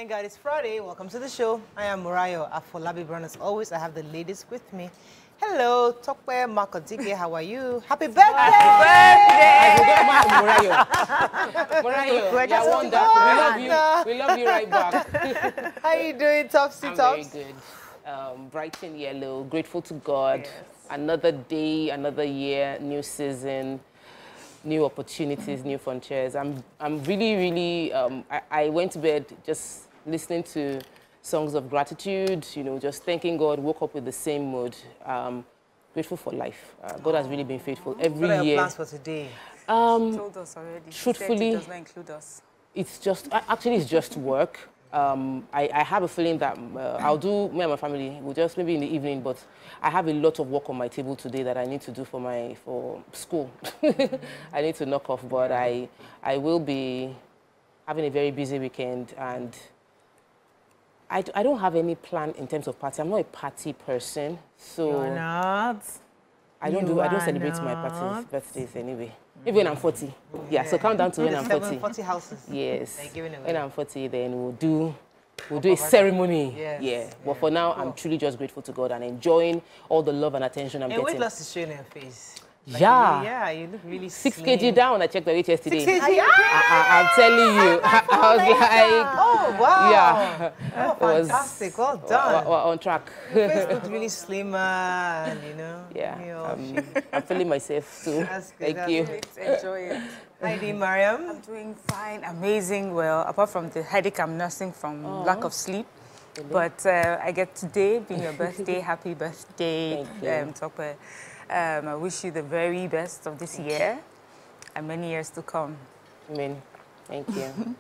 Thank God it's Friday. Welcome to the show. I am Murayo Afolabi Brown. As always, I have the ladies with me. Hello, Tokwe Makodige. How are you? Happy birthday! Happy birthday! Murayo, you're wonderful. We love you right back. How are you doing, Topsy Tops? I'm very good. Bright and yellow. Grateful to God. Yes. Another day, another year, new season. New opportunities, new frontiers. I'm really, I went to bed just listening to songs of gratitude, you know, just thanking God, woke up with the same mood. Grateful for life. God has really been faithful every year. What are your plans for today? She told us already. Truthfully, she said it does not include us. It's just, actually it's just work. I have a feeling that I'll do, me and my family, we'll just maybe in the evening, but I have a lot of work on my table today that I need to do for school. I need to knock off, but I will be having a very busy weekend, and I don't have any plan in terms of party. I'm not a party person, so You're not. I don't celebrate my parties, birthdays anyway. Maybe when I'm 40. Yeah, so count down to when I'm 40. 40 houses. Yes. Giving away. When I'm 40, then we'll do a ceremony. Yes. Yeah. But for now, I'm truly just grateful to God and enjoying all the love and attention I'm getting. And weight loss is showing in your face. Like, yeah. You look really 6 slim. kg down. I checked my weight yesterday. 6 kg? I'm telling you. I was like, oh, wow. Yeah. Oh, fantastic. Well done. We're on track. Your face looks really slimmer, and, you know. Yeah. I'm feeling myself too. That's good. Thank you. Enjoy it. Heidi, Mariam. I'm doing fine, amazing, well, apart from the headache I'm nursing from lack of sleep. Really? But I get today being your birthday. Happy birthday, Tokwe. I wish you the very best of this year and many years to come. Amen. Thank you.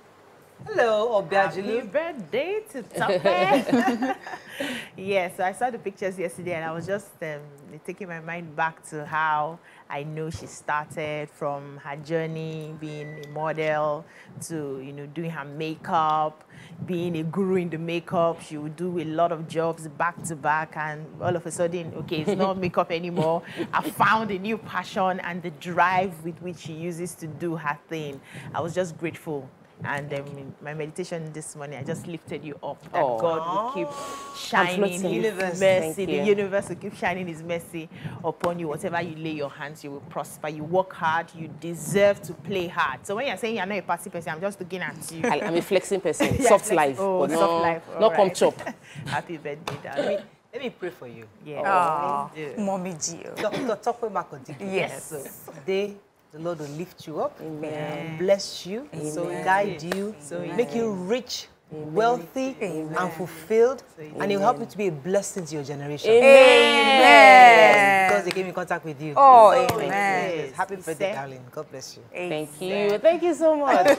Hello, Obiajulu. Happy birthday to Tokwe. Yes, I saw the pictures yesterday and I was just taking my mind back to how I know she started from her journey, being a model to, you know, doing her makeup, being a guru in the makeup. She would do a lot of jobs back to back, and all of a sudden, okay, it's not makeup anymore. I found a new passion and the drive with which she uses to do her thing. I was just grateful. And in my meditation this morning, I just lifted you up. That God will keep shining His mercy. The universe will keep shining His mercy upon you. Whatever you lay your hands, you will prosper. You work hard. You deserve to play hard. So when you're saying you're not a party person, I'm just looking at you. I'm a flexing person. Yeah, soft life. Oh, but soft life. Not come chop. Happy birthday, darling. Let me pray for you. Yeah. Mommy Gio. Dr. Tokwe Makodige. Yes. So today, the Lord will lift you up, Amen. Bless you, guide you, make you rich, wealthy, and fulfilled, and He'll help you to be a blessing to your generation. Amen. Because they came in contact with you. Oh, Yes. amen. Happy birthday, darling. God bless you. Thank you. Thank you so much.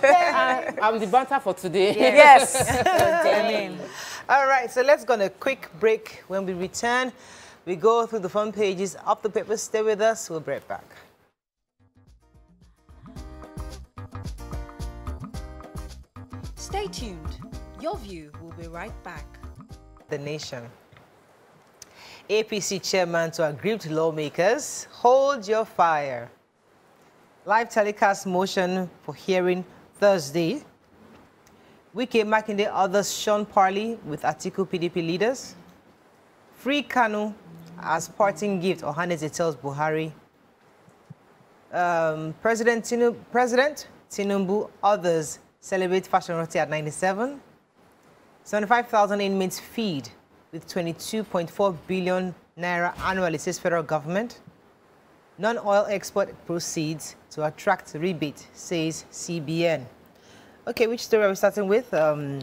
I'm the banter for today. Yes. Amen. All right, so let's go on a quick break. When we return, we go through the front pages of the paper. Stay with us. We'll be right back. Stay tuned. Your View will be right back. The Nation. APC chairman to aggrieved lawmakers, hold your fire. Live telecast motion for hearing Thursday. Wike Makinde others Sean Parley with Atiku PDP leaders. Free Kanu as parting gift, Ohaneze tells Buhari. President Tinubu others celebrate Fashion Roti at 97. 75,000 inmates feed with 22.4 billion naira annually, says federal government. Non-oil export proceeds to attract rebate, says CBN. Okay, which story are we starting with? Do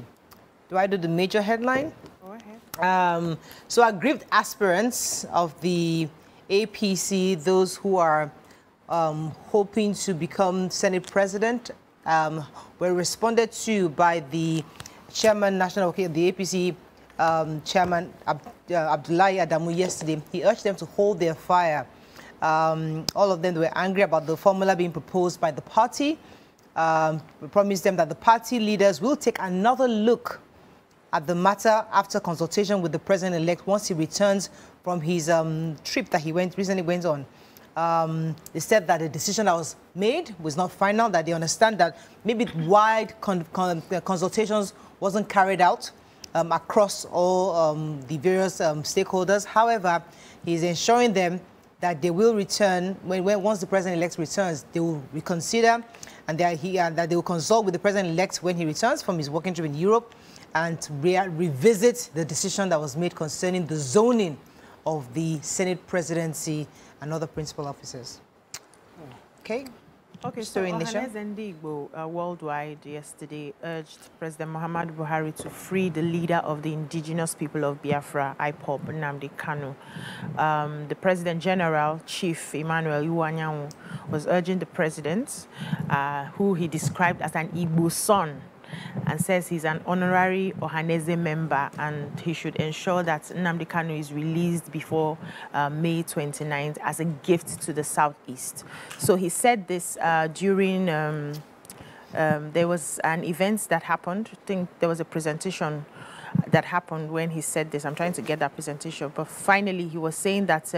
I do the major headline? Go ahead. So aggrieved aspirants of the APC, those who are hoping to become Senate President, were responded to by the chairman, the APC chairman, Abdullahi Adamu, yesterday. He urged them to hold their fire. All of them were angry about the formula being proposed by the party. We promised them that the party leaders will take another look at the matter after consultation with the president-elect once he returns from his trip that he recently went on. They said that the decision that was made was not final, that they understand that maybe wide consultations wasn't carried out across all the various stakeholders. However, he's ensuring them that they will return, once the president-elect returns, they will reconsider, and that they will consult with the president-elect when he returns from his working trip in Europe, and revisit the decision that was made concerning the zoning of the Senate presidency and other principal officers. Okay. Okay, so Ohanes Ndigbo worldwide yesterday urged President Muhammadu Buhari to free the leader of the indigenous people of Biafra, IPOB, Nnamdi Kanu. The President General, Chief Emmanuel Iwuanyanwu, was urging the president, who he described as an Igbo son, and says he's an honorary Ohanese member and he should ensure that Nnamdi Kanu is released before May 29th as a gift to the Southeast. So he said this during, there was an event that happened. I think there was a presentation that happened when he said this. I'm trying to get that presentation, but finally he was saying that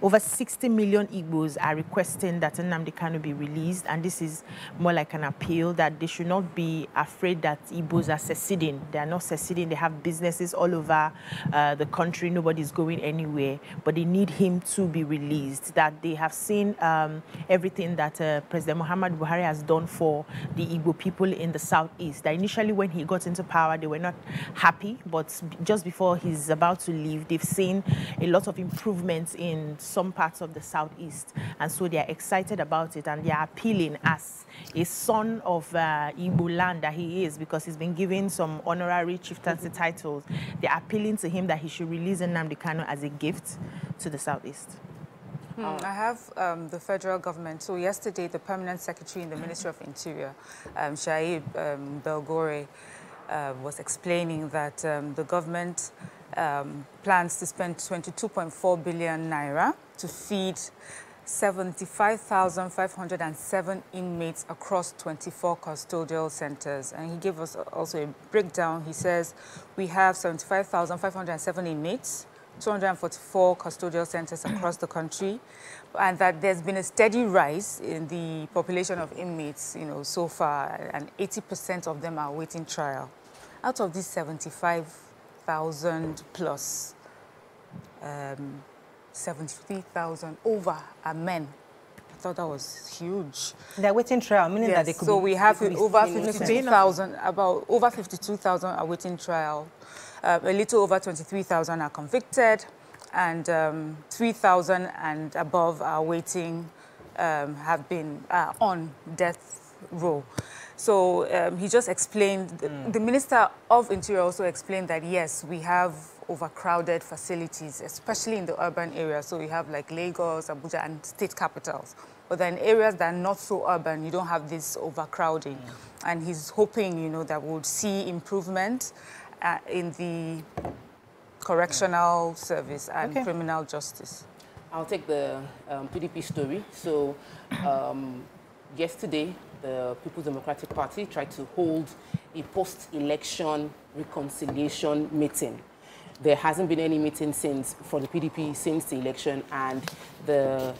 over 60 million Igbos are requesting that Nnamdi Kanu be released, and this is more like an appeal that they should not be afraid that Igbos are seceding. They are not seceding. They have businesses all over the country. Nobody's going anywhere, but they need him to be released. That they have seen everything that President Muhammadu Buhari has done for the Igbo people in the Southeast. That initially when he got into power, they were not happy, but just before he's about to leave, they've seen a lot of improvements in some parts of the Southeast, and so they're excited about it, and they're appealing as a son of Igbo land that he is, because he's been given some honorary chieftaincy titles. They're appealing to him that he should release Nnamdi Kanu as a gift to the Southeast. I have the federal government. So yesterday, the permanent secretary in the Ministry of Interior, Shaib Belgore, was explaining that the government plans to spend 22.4 billion naira to feed 75,507 inmates across 24 custodial centers. And he gave us also a breakdown. He says we have 75,507 inmates, 244 custodial centers across the country, and that there's been a steady rise in the population of inmates, so far, and 80% of them are awaiting trial. Out of these 75,000 plus, 73,000 over are men. I thought that was huge. They're waiting trial, meaning that they could so be, we have over 52,000, about over 52,000 are waiting trial. A little over 23,000 are convicted, and 3,000 and above are waiting, have been on death row. So he just explained, the Minister of Interior also explained that, yes, we have overcrowded facilities, especially in the urban areas. So we have like Lagos, Abuja, and state capitals. But then areas that are not so urban, you don't have this overcrowding. And he's hoping, that we'll see improvement in the correctional service and criminal justice. I'll take the PDP story. So yesterday, the People's Democratic Party tried to hold a post-election reconciliation meeting. There hasn't been any meeting for the PDP since the election, and the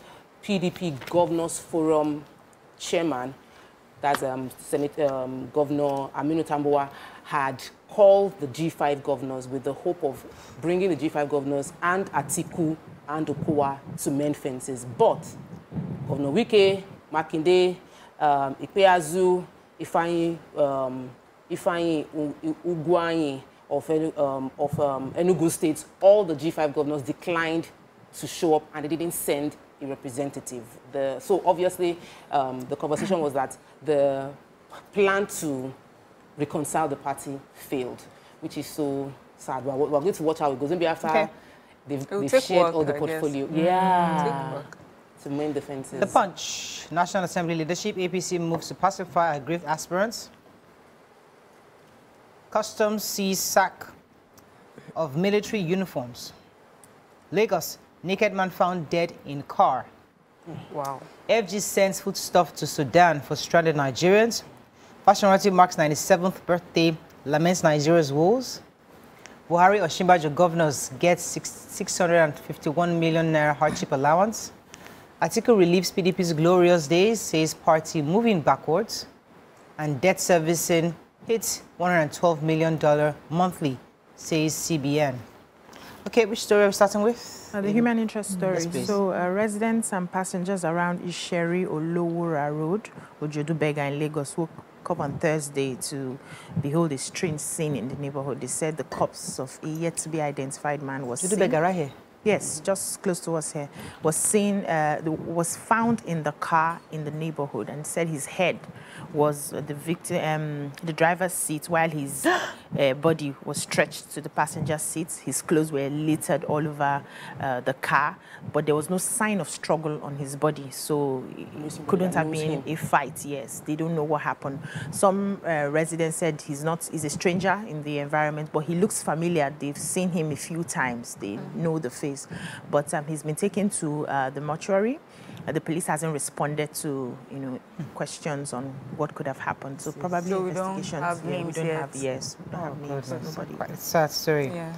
PDP Governors Forum chairman, that's Senate Governor Aminu Tambuwa, had called the G5 governors with the hope of bringing the G5 governors and Atiku and Okowa to mend fences. But Governor Wike, Makinde, Ikpeazu, Ifeanyi Ugwuanyi of Enugu State, all the G5 governors declined to show up, and they didn't send a representative. So obviously, the conversation was that the plan to reconcile the party failed, which is so sad. We're going to watch how it goes. Maybe after they've shared all the portfolio. Yeah. To mend the fences. The Punch. National Assembly leadership, APC moves to pacify aggrieved aspirants. Customs sees sack of military uniforms. Lagos, naked man found dead in car. Wow. FG sends foodstuff to Sudan for stranded Nigerians. Fashion royalty marks 97th birthday, laments Nigeria's woes. Buhari Osinbajo governors get 651 million naira hardship allowance. Atiku relieves PDP's glorious days, says party moving backwards. And debt servicing hit $112 million monthly, says CBN. Okay, which story are we starting with? The human interest story. Yes, so residents and passengers around Isheri Olowura Road, Ojodu-Bega in Lagos woke up on Thursday to behold a strange scene in the neighborhood. They said the corpse of a yet-to-be-identified man was seen. Ojodu-Bega right here? Yes, just close to us here. Was found in the car in the neighborhood, and said his head was the victim, the driver's seat, while his body was stretched to the passenger seat. His clothes were littered all over the car, but there was no sign of struggle on his body, so it couldn't have been a fight. Yes, they don't know what happened. Some residents said he's a stranger in the environment, but he looks familiar. They've seen him a few times. They know the face. But he's been taken to the mortuary. The police hasn't responded to questions on what could have happened. So probably investigations. We don't have names. Nobody. Quite a sad story. Yeah.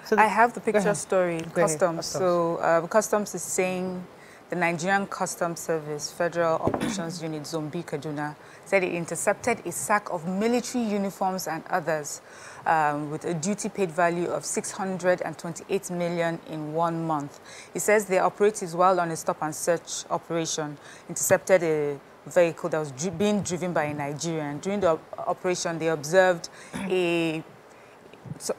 So I have the picture story. Customs. So Customs is saying the Nigerian Customs Service Federal Operations Unit Zombi Kaduna said it intercepted a sack of military uniforms and others with a duty-paid value of 628 million in 1 month. It says the operatives, while on a stop-and-search operation, intercepted a vehicle that was being driven by a Nigerian. During the operation, they observed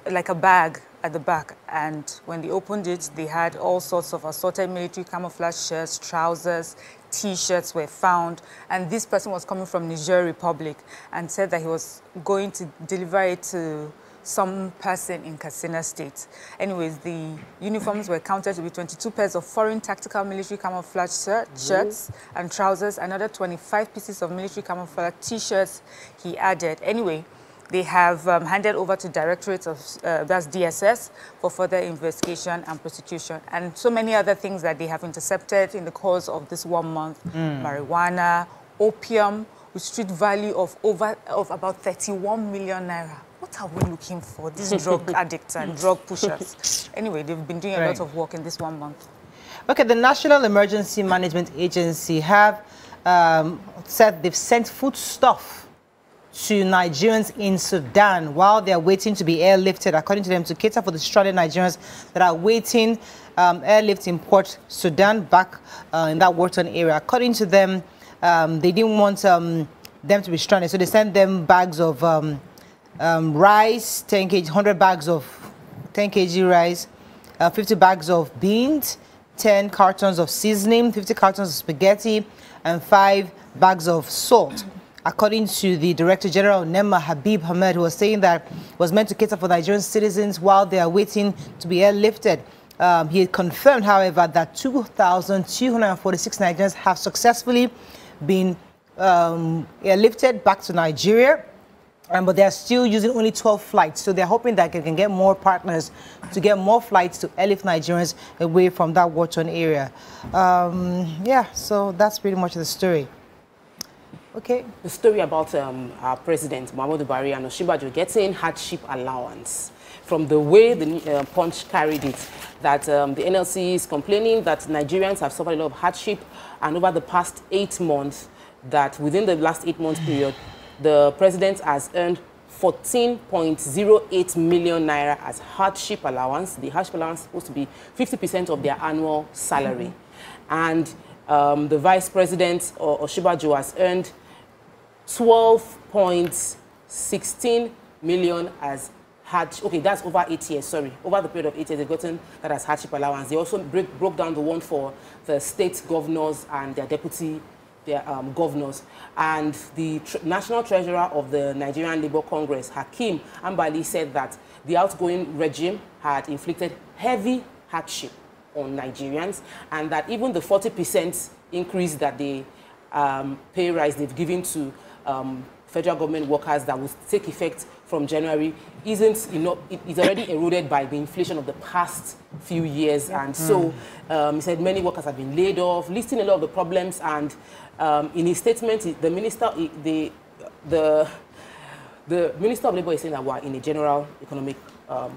like a bag at the back, and when they opened it, they had all sorts of assorted military camouflage shirts, trousers, T-shirts were found, and this person was coming from Niger Republic and said that he was going to deliver it to some person in Katsina State. Anyways, the uniforms were counted to be 22 pairs of foreign tactical military camouflage shirts and trousers, another 25 pieces of military camouflage T-shirts he added. Anyway, they have handed over to Directorate of, that's DSS, for further investigation and prosecution. And so many other things that they have intercepted in the course of this 1 month. Marijuana, opium, with street value of about 31 million naira. What are we looking for, these drug addicts and drug pushers? Anyway, they've been doing a lot of work in this 1 month. Okay, the National Emergency Management Agency have said they've sent foodstuff to Nigerians in Sudan while they are waiting to be airlifted, according to them, to cater for the stranded Nigerians that are waiting airlift in Port Sudan back in that war-torn area. According to them, they didn't want them to be stranded, so they sent them bags of rice, 10 kg, 100 bags of 10 kg rice, 50 bags of beans, 10 cartons of seasoning, 50 cartons of spaghetti, and 5 bags of salt. According to the Director General, Nema Habib Ahmed, who was saying that was meant to cater for Nigerian citizens while they are waiting to be airlifted. He confirmed, however, that 2,246 Nigerians have successfully been airlifted back to Nigeria, but they are still using only 12 flights. So they're hoping that they can get more partners to get more flights to airlift Nigerians away from that war-torn area. Yeah, so that's pretty much the story. Okay. The story about our president, Muhammadu Buhari, and Osinbajo getting hardship allowance. From the way the Punch carried it, that the NLC is complaining that Nigerians have suffered a lot of hardship, and over the past 8 months, that within the last 8 months period, the president has earned 14.08 million naira as hardship allowance. The hardship allowance is supposed to be 50% of their annual salary. And the vice president, Osinbajo, has earned 12.16 million as hardship. Okay, that's over 8 years, sorry. Over the period of 8 years, they've gotten that as hardship allowance. They also broke down the one for the state governors and their deputy governors. And the National Treasurer of the Nigerian Labour Congress, Hakeem Ambali, said that the outgoing regime had inflicted heavy hardship on Nigerians, and that even the 40% increase that they pay rise they've given to federal government workers that will take effect from January isn't enough. It's already eroded by the inflation of the past few years. And so he said many workers have been laid off, listing a lot of the problems. And in his statement, the Minister, the Minister of Labour is saying that we're in a general economic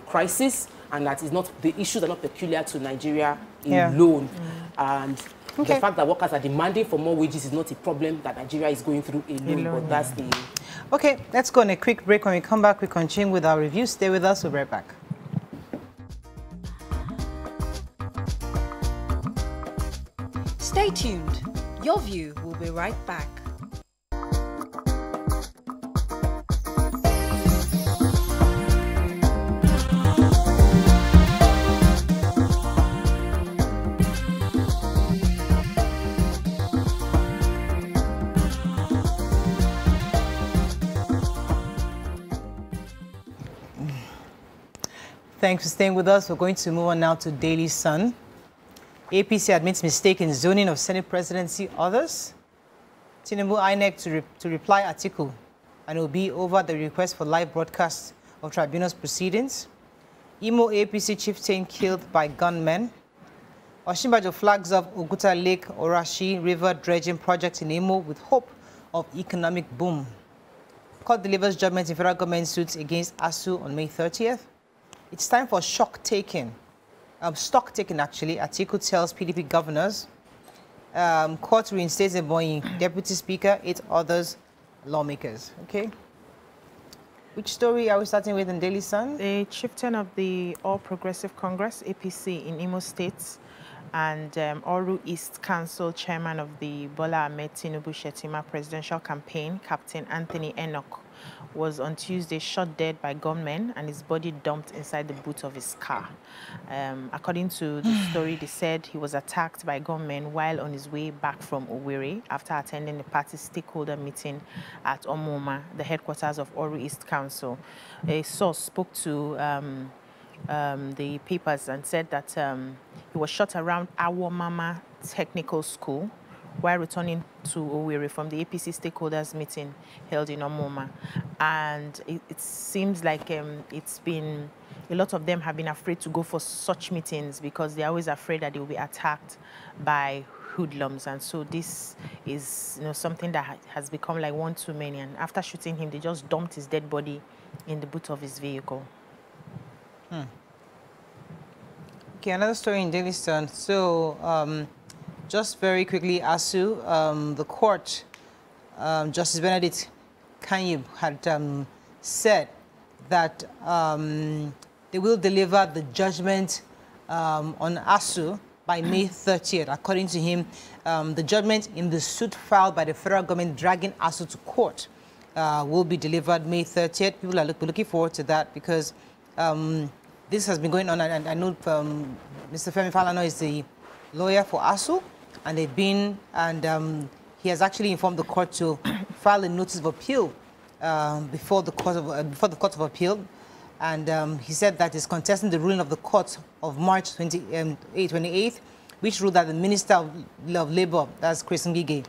crisis, and that is not, the issues are not peculiar to Nigeria alone. And the fact that workers are demanding for more wages is not a problem that Nigeria is going through alone, but that's the... Okay, let's go on a quick break. When we come back, we continue with our review. Stay with us. We'll be right back. Stay tuned. Your View will be right back. Thanks for staying with us. We're going to move on now to Daily Sun. APC admits mistake in zoning of Senate presidency. Others. Tinubu INEC to reply article and will be over the request for live broadcast of tribunal's proceedings. Imo APC chieftain killed by gunmen. Osinbajo flags up Oguta Lake Orashi River dredging project in Imo with hope of economic boom. Court delivers judgment in federal government suits against ASU on May 30th. It's time for stock taking, actually. Atiku tells PDP governors. Court reinstates Ebonyi deputy speaker, 8 others lawmakers. Okay. Which story are we starting with in Daily Sun? The chieftain of the All Progressive Congress, APC, in Imo State, and Oru East Council chairman of the Bola Ahmed Tinubu Shetima presidential campaign, Captain Anthony Enoch, was on Tuesday shot dead by gunmen and his body dumped inside the boot of his car. According to the story, they said he was attacked by gunmen while on his way back from Owerri after attending the party's stakeholder meeting at Omoma, the headquarters of Oru East Council. A source spoke to the papers and said that he was shot around Awomama Technical School while returning to Owerri from the APC stakeholders meeting held in Omoma. And it seems like it's been, a lot of them have been afraid to go for such meetings because they're always afraid that they will be attacked by hoodlums. And so this is, something that has become like one too many. And after shooting him, they just dumped his dead body in the boot of his vehicle. Okay, another story in Daily Sun. So, just very quickly, ASU, the court, Justice Benedict Kanyib had said that they will deliver the judgment on ASU by May 30th. According to him, the judgment in the suit filed by the federal government dragging ASU to court will be delivered May 30th. People are looking forward to that because this has been going on, and I know Mr. Femi Falana is the lawyer for ASU, and they've been, and he has actually informed the court to file a notice of appeal before the Court of Appeal, and he said that he's contesting the ruling of the court of March 28th, which ruled that the Minister of Labour, that's Chris Ngige,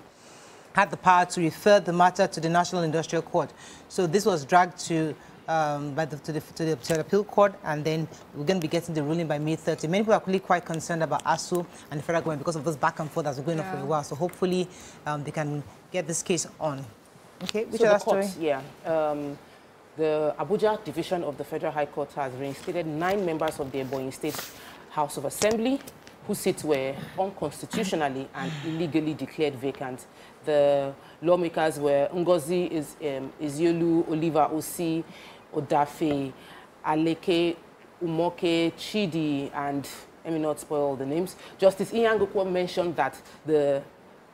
had the power to refer the matter to the National Industrial Court. So this was dragged to the appeal court, and then we're going to be getting the ruling by May 30. Many people are really quite concerned about ASU and the federal government because of this back and forth that's been going on for a while. So hopefully they can get this case on. Okay, which other story? Yeah. The Abuja division of the Federal High Court has reinstated 9 members of the Ebonyi State House of Assembly whose seats were unconstitutionally and illegally declared vacant. The lawmakers were Ngozi Iziolu, Oliver Osi, Odafe, Aleke, Umoke, Chidi, and let me not spoil all the names. Justice Inyangukwo mentioned that the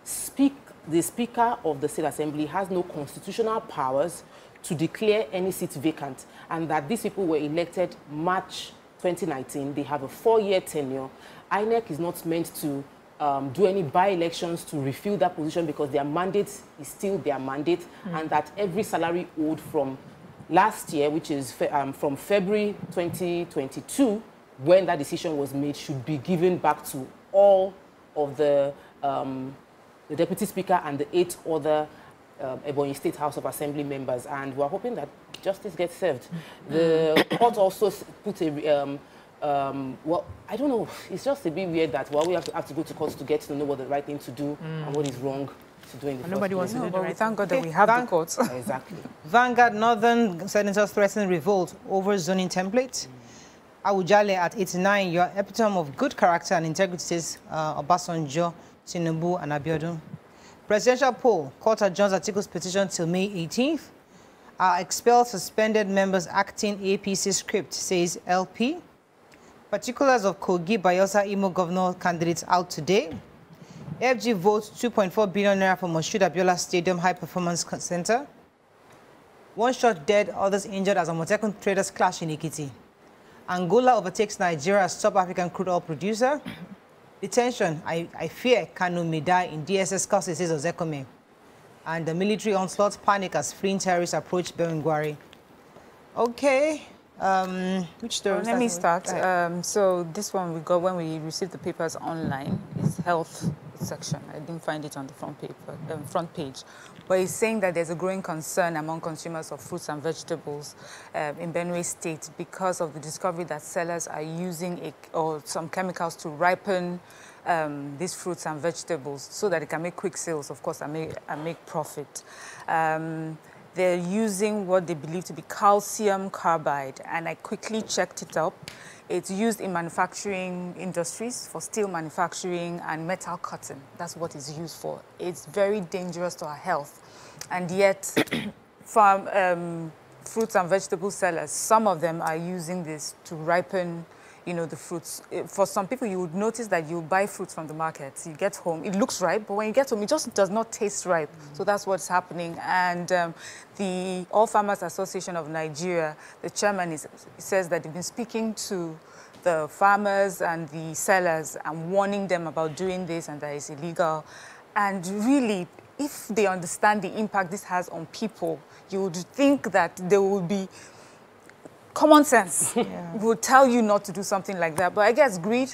Speaker of the State Assembly has no constitutional powers to declare any seat vacant, and that these people were elected March 2019. They have a 4-year tenure. INEC is not meant to do any by-elections to refill that position because their mandate is still their mandate, and that every salary owed from last year, which is from February 2022, when that decision was made, should be given back to all of the Deputy Speaker and the 8 other Ebonyi State House of Assembly members. And we're hoping that justice gets served. The court also put a well, I don't know. It's just a bit weird that we have to go to court to get to know what the right thing to do and what is wrong to do in the first Nobody wants to place. do the right. Thank God that we have the courts. Exactly. Vanguard Northern senators threaten revolt over zoning template. Awujale at 89, your epitome of good character and integrity, says Obasanjo, Tinubu, and Abiodun. Presidential poll, court adjourns Atiku's petition till May 18th. Expel suspended members acting APC script, says LP. Particulars of Kogi Bayelsa Imo governor candidates out today. FG votes 2.4 billion naira for Moshood Abiola Stadium High Performance Center. One shot dead, others injured as Amotekun traders clash in Ikiti. Angola overtakes Nigeria as top African crude oil producer. Detention, I fear Kanu may die in DSS custody, says Ozekome. And the military onslaught, panic as fleeing terrorists approach Berengwari. Okay. Which story? Let me start. So this one we got when we received the papers online. It's health section. I didn't find it on the front page. But it's saying that there's a growing concern among consumers of fruits and vegetables in Benue State because of the discovery that sellers are using some chemicals to ripen these fruits and vegetables so that they can make quick sales, of course, and make profit. They're using what they believe to be calcium carbide, and I quickly checked it up. It's used in manufacturing industries, for steel manufacturing and metal cutting. That's what it's used for. It's very dangerous to our health. And yet, fruits and vegetable sellers, some of them are using this to ripen, you know, the fruits. For some people, you would notice that you buy fruits from the market. You get home, it looks ripe, but when you get home, it just does not taste ripe. So that's what's happening. And the All Farmers Association of Nigeria, the chairman says that they've been speaking to the farmers and the sellers and warning them about doing this and that it's illegal. And really, if they understand the impact this has on people, you would think that there would be common sense would tell you not to do something like that. But I guess greed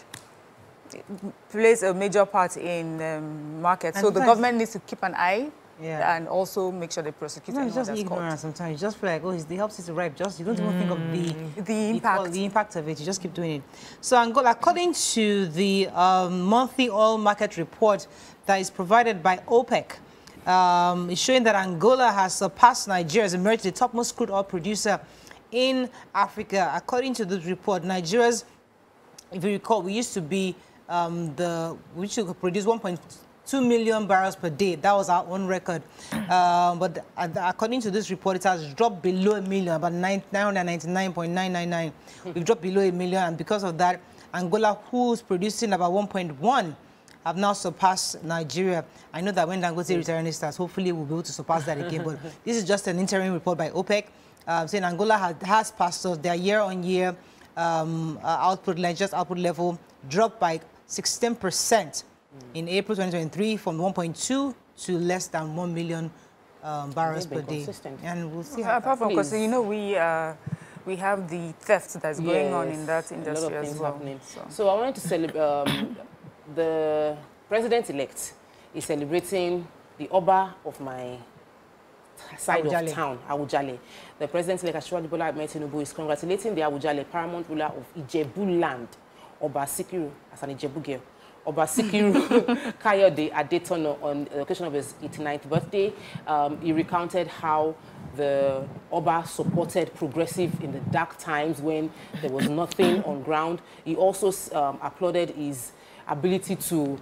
plays a major part in market. So the government needs to keep an eye and also make sure they prosecute anyone that's caught. It's just ignorance sometimes. You just feel like, oh, it helps it to ripe. You don't even think of the impact of it. You just keep doing it. So Angola, according to the monthly oil market report that is provided by OPEC, it's showing that Angola has surpassed Nigeria as emerged the topmost crude oil producer in Africa. According to this report, Nigeria's, if you recall, we used to be we should produce 1.2 million barrels per day. That was our own record. But according to this report, it has dropped below a million, about 999.999. We've dropped below a million, and because of that, Angola, who's producing about 1.1, have now surpassed Nigeria. I know that when Dangote return starts, hopefully we'll be able to surpass that again. But this is just an interim report by OPEC. Saying Angola has passed us their year-on-year output level dropped by 16% in April 2023 from 1.2 to less than 1 million barrels per day. And we'll see how apart from, because you know we have the theft that's going on in that industry as well. So I wanted to celebrate the president-elect is celebrating the Oba of my side of town, Awujale. The president-elect Asiwaju Bola Ahmed Tinubu is congratulating the Awujale paramount ruler of Ijebu land, Oba Sikiru, as an Ijebu girl, Oba Sikiru Kayode Adetono, on the occasion of his 89th birthday. He recounted how the Oba supported progressive in the dark times when there was nothing on ground. He also applauded his ability to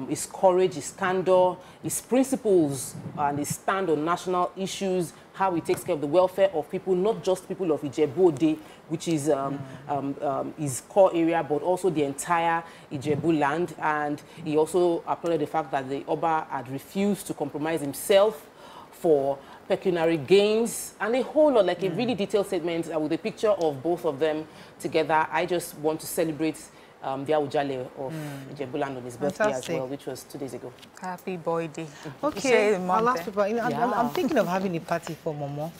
his courage, his candor, his principles, and his stand on national issues, how he takes care of the welfare of people, not just people of Ijebu-Ode, which is his core area, but also the entire Ijebu land. And he also applauded the fact that the Oba had refused to compromise himself for pecuniary gains, and a whole lot, like a really detailed statement with a picture of both of them together. I just want to celebrate the Awujale of Ijebuland on his birthday as well, which was 2 days ago. Happy boy day. Okay, our last people. I'm thinking of having a party for Momo.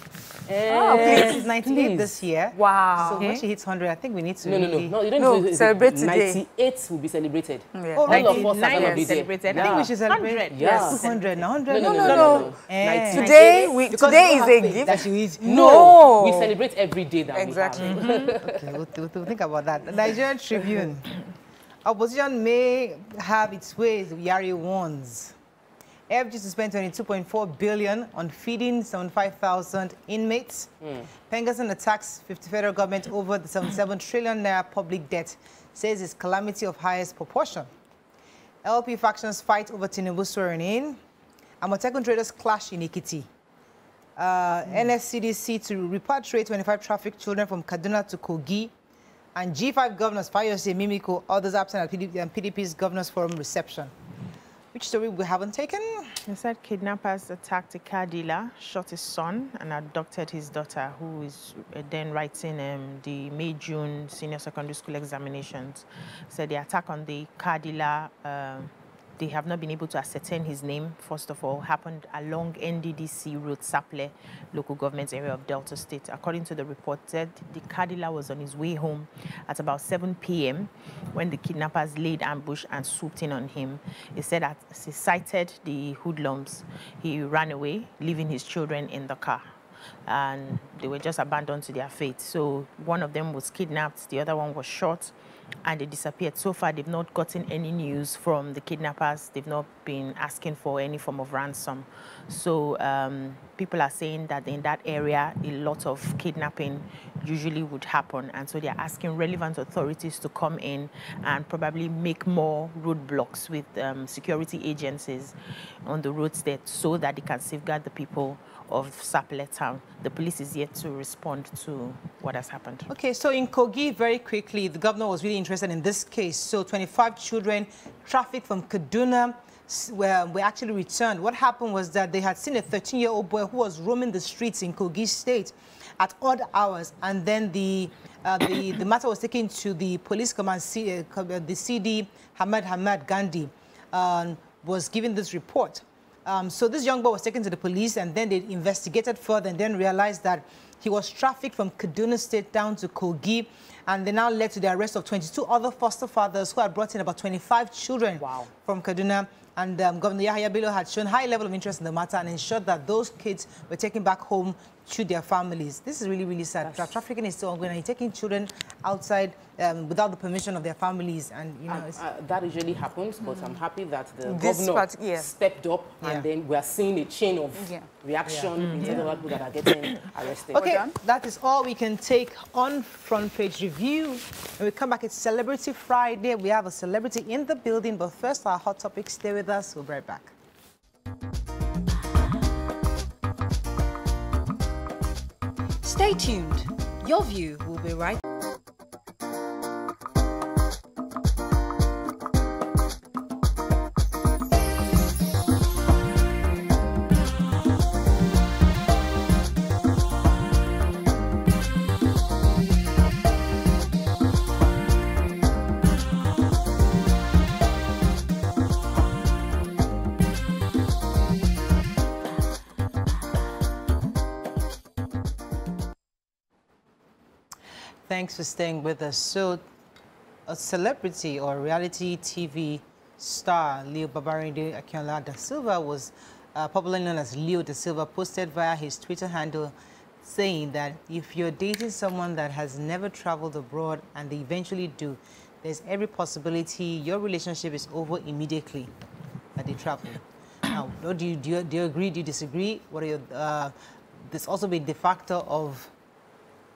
Oh, please. She's 98 this year. Wow. So when she hits 100, I think we need to No, you don't need to celebrate today. 98 will be celebrated. Yeah. Oh, all of us are going to be celebrated. I think we should celebrate. 100. Yes. 200. 100. No. Today is a gift. That she is. No. We celebrate every day that we have. Okay, we'll think about that. The Nigerian Tribune. Opposition may have its ways, Yari warns. FG to spend 22.4 billion on feeding 75,000 inmates. Pengerson attacks 50 federal government over the 77 trillion naira public debt, says it's calamity of highest proportion. LP factions fight over Tinubu swearing in. Amotekun traders clash in Ekiti. NSCDC to repatriate 25 trafficked children from Kaduna to Kogi. And G5 governors, Fayose, Mimiko, others absent at PDP's Governors Forum reception. Which story we haven't taken? They said kidnappers attacked a car dealer, shot his son, and abducted his daughter, who is then writing the May-June senior secondary school examinations. Said the attack on the car dealer, they have not been able to ascertain his name, first of all, happened along NDDC Road, Saple, local government area of Delta State. According to the report, said the car dealer was on his way home at about 7 p.m. when the kidnappers laid ambush and swooped in on him. He said that as he sighted the hoodlums, he ran away, leaving his children in the car. And they were just abandoned to their fate. So one of them was kidnapped, the other one was shot, and they disappeared. So far, they've not gotten any news from the kidnappers. They've not been asking for any form of ransom. So people are saying that in that area, a lot of kidnapping usually would happen. And so they're asking relevant authorities to come in and probably make more roadblocks with security agencies on the roads there so that they can safeguard the people of Sapele town. The police is yet to respond to what has happened. Okay, so in Kogi, very quickly, the governor was really interested in this case. So 25 children trafficked from Kaduna were actually returned. What happened was that they had seen a 13-year-old boy who was roaming the streets in Kogi State at odd hours, and then the matter was taken to the police command. The CD Hamad Gandhi was given this report. So this young boy was taken to the police, and then they investigated further and then realized that he was trafficked from Kaduna State down to Kogi, and they now led to the arrest of 22 other foster fathers who had brought in about 25 children from Kaduna. And Governor Yahaya Bello had shown high level of interest in the matter and ensured that those kids were taken back home to their families. This is really, really sad. Trafficking is still ongoing, and you're taking children outside without the permission of their families. And you know, that usually happens, but I'm happy that the governor stepped up, and then we are seeing a chain of reaction in terms of people that are getting arrested. Okay, that is all we can take on Front Page Review. When we come back, it's Celebrity Friday. We have a celebrity in the building, but first, our hot topics. Stay with us. We'll be right back. Stay tuned. Your View will be right back. Thanks for staying with us. So, a celebrity or reality TV star, Leo Babarinde Akinola da Silva, was popularly known as Leo da Silva, posted via his Twitter handle saying that if you're dating someone that has never traveled abroad and they eventually do, there's every possibility your relationship is over immediately that they travel. Now, do you agree? Do you disagree? What are your? There's also been the factor of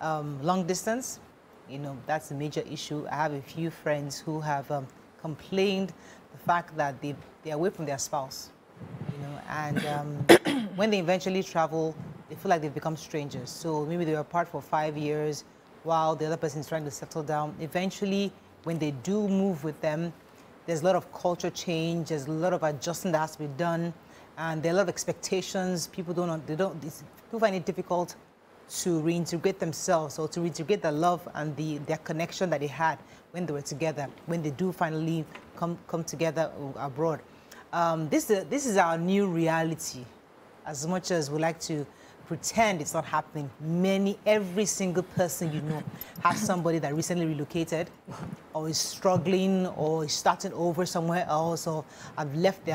long distance. You know, that's a major issue. I have a few friends who have complained the fact that they're away from their spouse, you know, and when they eventually travel, they feel like they've become strangers. So maybe they were apart for 5 years while the other person is trying to settle down. Eventually, when they do move with them, there's a lot of culture change, there's a lot of adjustment that has to be done, and there are a lot of expectations. People find it difficult to reintegrate themselves or to reintegrate the love and their connection that they had when they were together, when they do finally come together abroad. This is our new reality. As much as we like to pretend it's not happening, every single person you know has somebody that recently relocated or is struggling or is starting over somewhere else or have left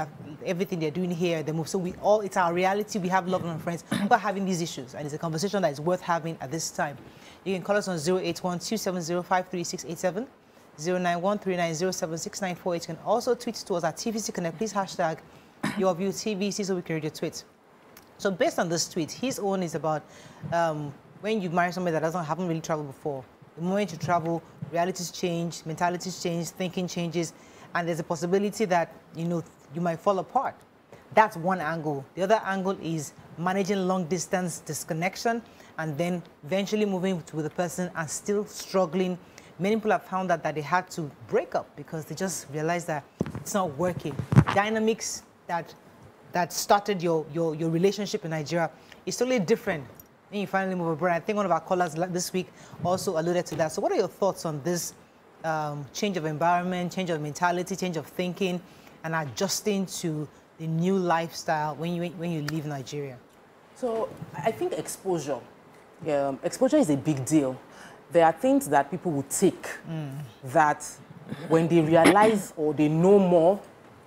everything they're doing here, they move. So it's our reality. We have loved ones and friends who are having these issues, and it's a conversation that is worth having at this time. You can call us on 081-270-53687, 091-390-76948. You can also tweet to us at TVC Connect. Please hashtag YourView TV, so we can read your tweet. So based on this tweet, his own is about when you marry somebody that haven't really traveled before. The moment you travel, realities change, mentalities change, thinking changes, and there's a possibility that, you might fall apart. That's one angle. The other angle is managing long-distance disconnection and then eventually moving with a person and still struggling. Many people have found that they had to break up because they just realized that it's not working. Dynamics that started your relationship in Nigeria is totally different when you finally move abroad. I think one of our callers this week also alluded to that. So what are your thoughts on this change of environment, change of mentality, change of thinking, and adjusting to the new lifestyle when you leave Nigeria? So I think exposure is a big deal. There are things that people will take that when they realize or they know more,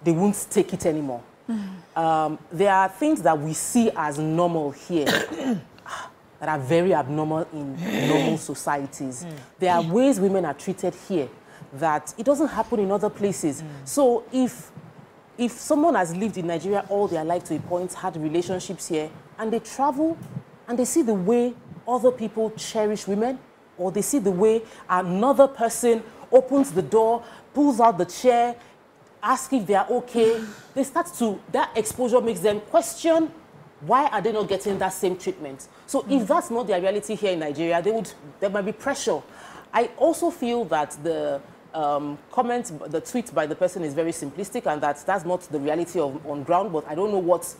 they won't take it anymore. There are things that we see as normal here that are very abnormal in normal societies. There are ways women are treated here that it doesn't happen in other places. So if someone has lived in Nigeria all their life to a point, had relationships here, and they travel and they see the way other people cherish women, or they see the way another person opens the door, pulls out the chair, asks if they are okay, they start to, that exposure makes them question why are they not getting that same treatment. So if that's not their reality here in Nigeria, there might be pressure. I also feel that the the tweet by the person is very simplistic and that's not the reality on ground, but I don't know what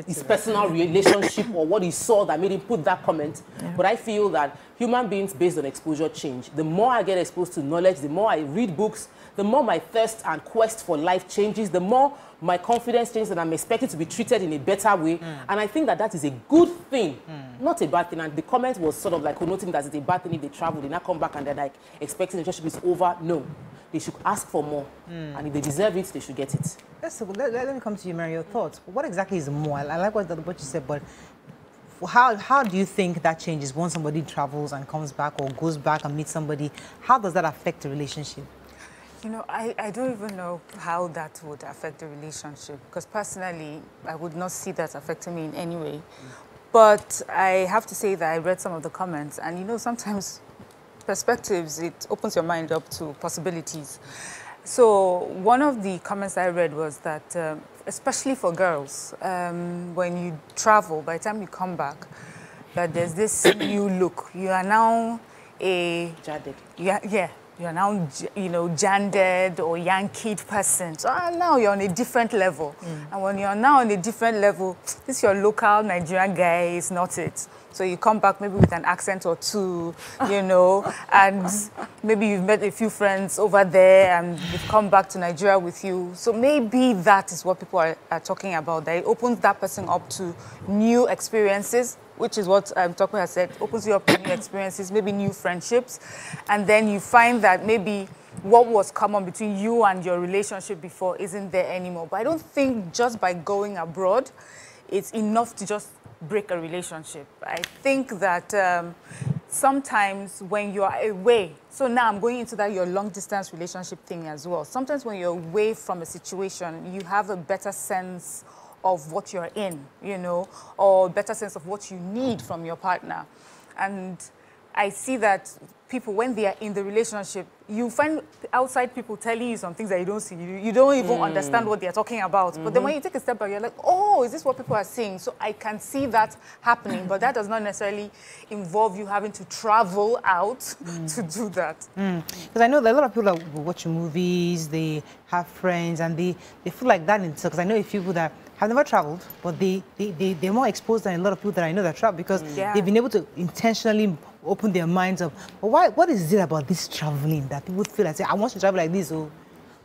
his personal relationship or what he saw that made him put that comment. Yeah. But I feel that human beings based on exposure change. The more I get exposed to knowledge, the more I read books, the more my thirst and quest for life changes, the more my confidence changes and I'm expected to be treated in a better way. And I think that is a good thing, not a bad thing. And the comment was sort of like connoting that it's a bad thing if they travel, they now come back and they're like expecting the relationship is over. No, they should ask for more. And if they deserve it, they should get it. Let me come to you, Mary. Your thoughts. What exactly is more? I like what you said, but how do you think that changes when somebody travels and comes back or goes back and meets somebody? How does that affect the relationship? You know, I don't even know how that would affect the relationship because personally, I would not see that affecting me in any way. But I have to say that I read some of the comments and, you know, sometimes perspectives, it opens your mind up to possibilities. So one of the comments I read was that, especially for girls, when you travel, by the time you come back, that there's this new look. You are now a... Jaded. Yeah. You're now, you know, gendered or Yankeed person. So now you're on a different level. And when you're now on a different level, this your local Nigerian guy is not it. So you come back maybe with an accent or two, you know, and maybe you've met a few friends over there and they've come back to Nigeria with you. So maybe that is what people are talking about, that it opens that person up to new experiences, which is what Tokwe has said, opens you up to new experiences, maybe new friendships. And then you find that maybe what was common between you and your relationship before isn't there anymore. But I don't think just by going abroad, it's enough to just break a relationship. I think that sometimes when you are away, so now I'm going into that your long distance relationship thing as well. Sometimes when you're away from a situation, you have a better sense of what you're in, you know, or better sense of what you need from your partner. And I see that people, when they are in the relationship, you find outside people telling you some things that you don't see. You don't even understand what they're talking about. But then when you take a step back, you're like, oh, is this what people are saying? So I can see that happening, but that does not necessarily involve you having to travel out to do that. Because I know that a lot of people that watch movies, they have friends, and they feel like that. Because I know a few people that have never traveled, but they're more exposed than a lot of people that I know that travel because they've been able to intentionally open their minds up. But what is it about this traveling that people feel like, say, I want to travel like this, so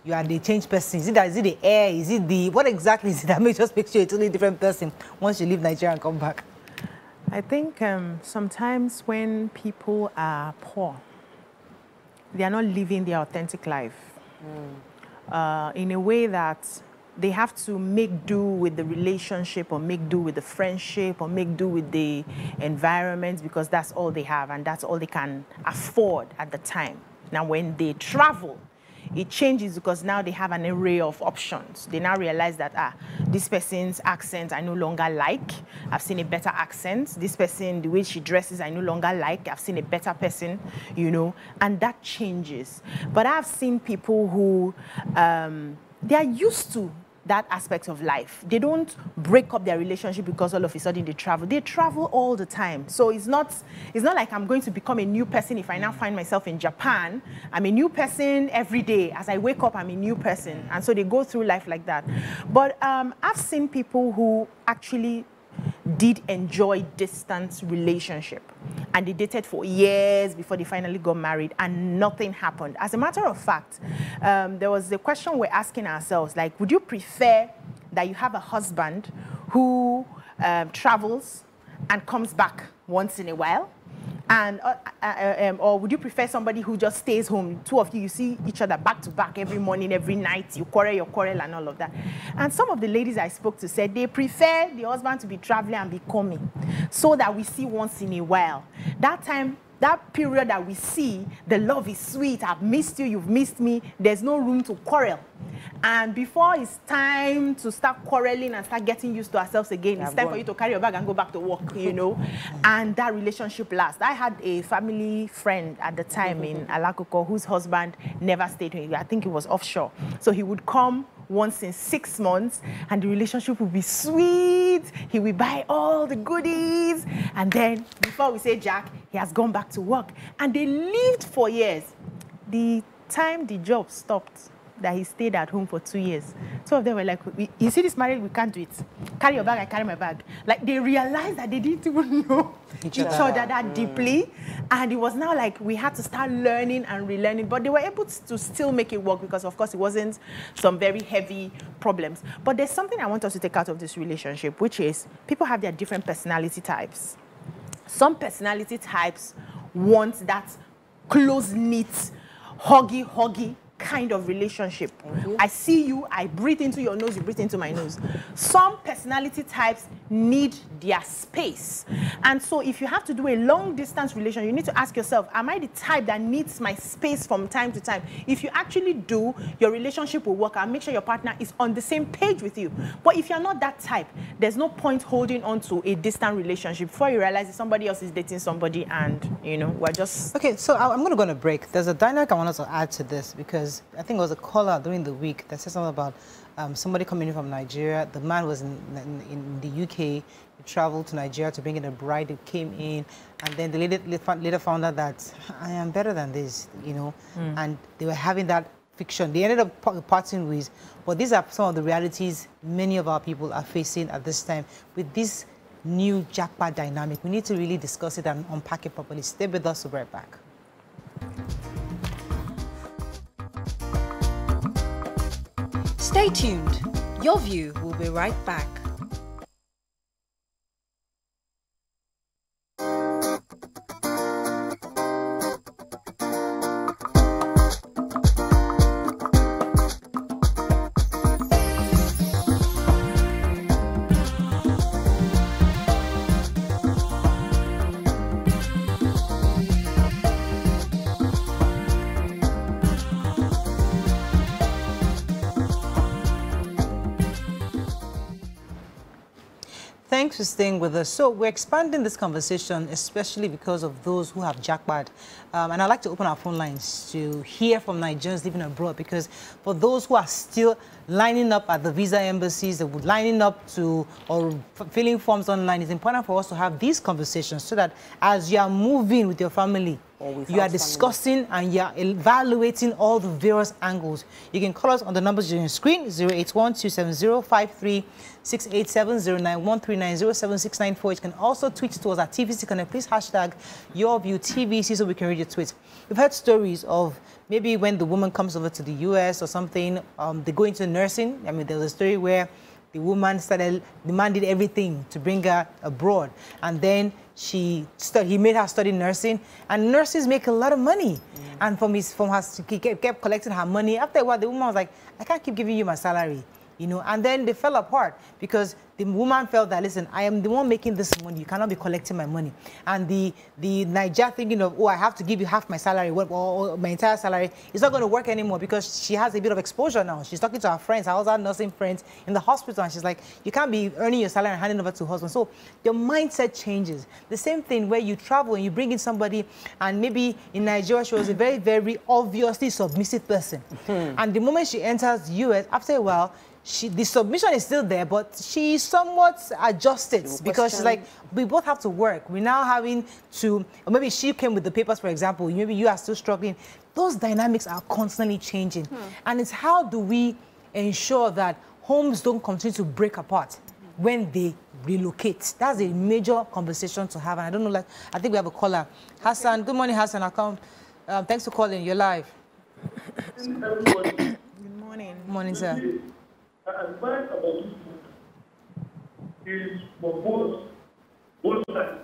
you are the changed person? Is it the air? Is it what exactly is it that just makes you a totally different person once you leave Nigeria and come back? I think sometimes when people are poor, they are not living their authentic life in a way that they have to make do with the relationship or make do with the friendship or make do with the environment because that's all they have and that's all they can afford at the time. Now, when they travel, It changes because now they have an array of options. They now realize that, this person's accent I no longer like. I've seen a better accent. This person, the way she dresses, I no longer like. I've seen a better person, you know, and that changes. But I've seen people who, they are used to that aspect of life. They don't break up their relationship because all of a sudden they travel. They travel all the time. So it's not like I'm going to become a new person if I now find myself in Japan. I'm a new person every day. As I wake up, I'm a new person. And so they go through life like that. But I've seen people who actually did enjoy distance relationship, and they dated for years before they finally got married, and nothing happened. As a matter of fact, there was a question we're asking ourselves, like, would you prefer that you have a husband who travels and comes back once in a while, and or would you prefer somebody who just stays home? Two of you see each other back to back every morning, every night, you quarrel and all of that. And some of the ladies I spoke to said they prefer the husband to be traveling and be coming, so that we see once in a while. That time, that period that we see, the love is sweet. I've missed you, you've missed me. There's no room to quarrel. And before it's time to start quarreling and start getting used to ourselves again, it's time for you to carry your bag and go back to work, you know. And that relationship lasts. I had a family friend at the time in Alakoko whose husband never stayed home. I think he was offshore. So he would come once in 6 months, and the relationship would be sweet. He would buy all the goodies, and then before we say Jack, he has gone back to work. And they lived for years. The time the job stopped, that he stayed at home for 2 years, two of them were like, you see this marriage, we can't do it. Carry your bag, I carry my bag. Like, they realized that they didn't even know each other that deeply. And it was now like we had to start learning and relearning, but they were able to still make it work because, of course, it wasn't some very heavy problems. But there's something I want us to take out of this relationship, which is people have their different personality types. Some personality types want that close-knit, huggy kind of relationship. I see you, I breathe into your nose, you breathe into my nose. Some personality types need their space. And so if you have to do a long distance relation, you need to ask yourself, am I the type that needs my space from time to time? If you actually do, your relationship will work and make sure your partner is on the same page with you. But if you're not that type, there's no point holding on to a distant relationship before you realize that somebody else is dating somebody and, you know, we're just... Okay, so I'm going to go on a break. There's a dynamic I want us to add to this because I think it was a caller during the week that said something about somebody coming in from Nigeria. The man was in the UK. He traveled to Nigeria to bring in a bride who came in, and then the lady later found out that I am better than this, you know, and they were having that fiction. They ended up parting ways, but these are some of the realities many of our people are facing at this time with this new JAPA dynamic. We need to really discuss it and unpack it properly. Stay with us, we'll be right back. Stay tuned. Your View will be right back. Thanks for staying with us. So we're expanding this conversation, especially because of those who have jackpot. And I'd like to open our phone lines to hear from Nigerians living abroad, because for those who are still lining up at the visa embassies, lining up to or filling forms online, it's important for us to have these conversations so that as you are moving with your family, you are discussing and you are evaluating all the various angles. You can call us on the numbers on your screen, 081-270-536870, 913907694. You can also tweet to us at TVC Connect. Please hashtag YourViewTVC so we can read your tweets. We've heard stories of maybe when the woman comes over to the US or something, they go into nursing. I mean, there was a story where the woman demanded everything to bring her abroad, and then he made her study nursing, and nurses make a lot of money. And he kept collecting her money. After a while, the woman was like, I can't keep giving you my salary. you know, and then they fell apart because the woman felt that, listen, I am the one making this money. You cannot be collecting my money. And the Niger thinking of, oh, I have to give you half my salary or my entire salary, it's not going to work anymore because she has a bit of exposure now. She's talking to her friends, her other nursing friends in the hospital, and she's like, you can't be earning your salary and handing over to her husband. So your mindset changes. The same thing where you travel and you bring in somebody, and maybe in Nigeria she was a very, very obviously submissive person. And the moment she enters the US, after a while, the submission is still there, but she's somewhat adjusted because she's like, we both have to work. We're now having to, or maybe she came with the papers, for example, maybe you are still struggling. Those dynamics are constantly changing. And it's how do we ensure that homes don't continue to break apart when they relocate? That's a major conversation to have. And I don't know, like, I think we have a caller. Hassan, good morning, Hassan. Thanks for calling. You're live. Good morning. Good morning, sir. Advice about this is for both sides,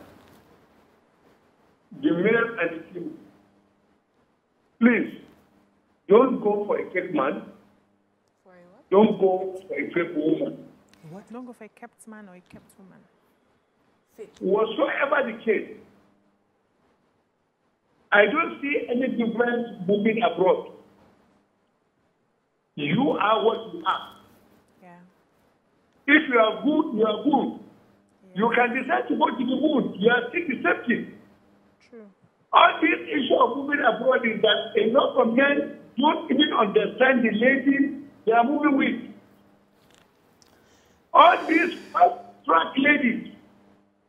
the male and the female. Please, don't go for a fake man. For a what? Don't go for a fake woman. What? Don't go for a kept man or a kept woman. Whatsoever the case, I don't see any difference moving abroad. You are what you are. If you are good, you are good. Yeah. You can decide to go to the moon. You are still deceptive. True. All this issue of moving abroad is that a lot of men don't even understand the ladies they are moving with. All these fast-track ladies,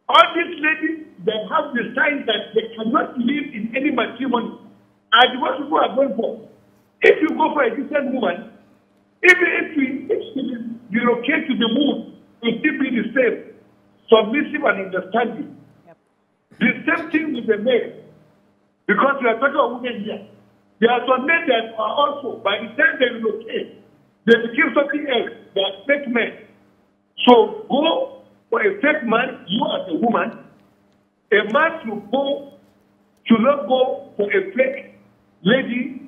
all these ladies that have the sign that they cannot live in any matrimony are the ones people are going for. If you go for a decent woman, even if she relocate to the moon, it will be the same, submissive and understanding. Yep. The same thing with the men, because we are talking about women here. There are some men that are also, by the time they relocate, they become something else. They are fake men. So go for a fake man, you as a woman. A man should not go for a fake lady.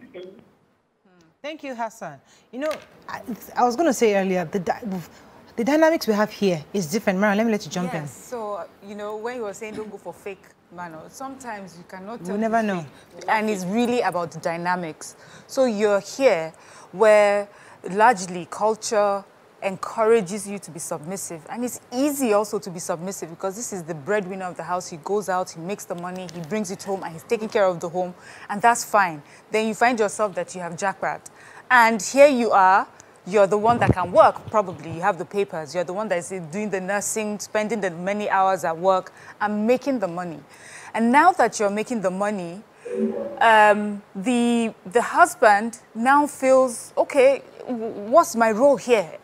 Thank you, Hassan. You know, I was going to say earlier, the dynamics we have here is different. Mara, let me let you jump in. So, you know, when you were saying don't go for fake manner, sometimes you cannot tell. You never know. And it's really about the dynamics. So you're here where largely culture encourages you to be submissive. And it's easy also to be submissive because this is the breadwinner of the house. He goes out, he makes the money, he brings it home, and he's taking care of the home. And that's fine. Then you find yourself that you have jackpot. And here you are, you're the one that can work, probably. You have the papers. You're the one that is doing the nursing, spending the many hours at work, and making the money. And now that you're making the money, the husband now feels, okay, what's my role here?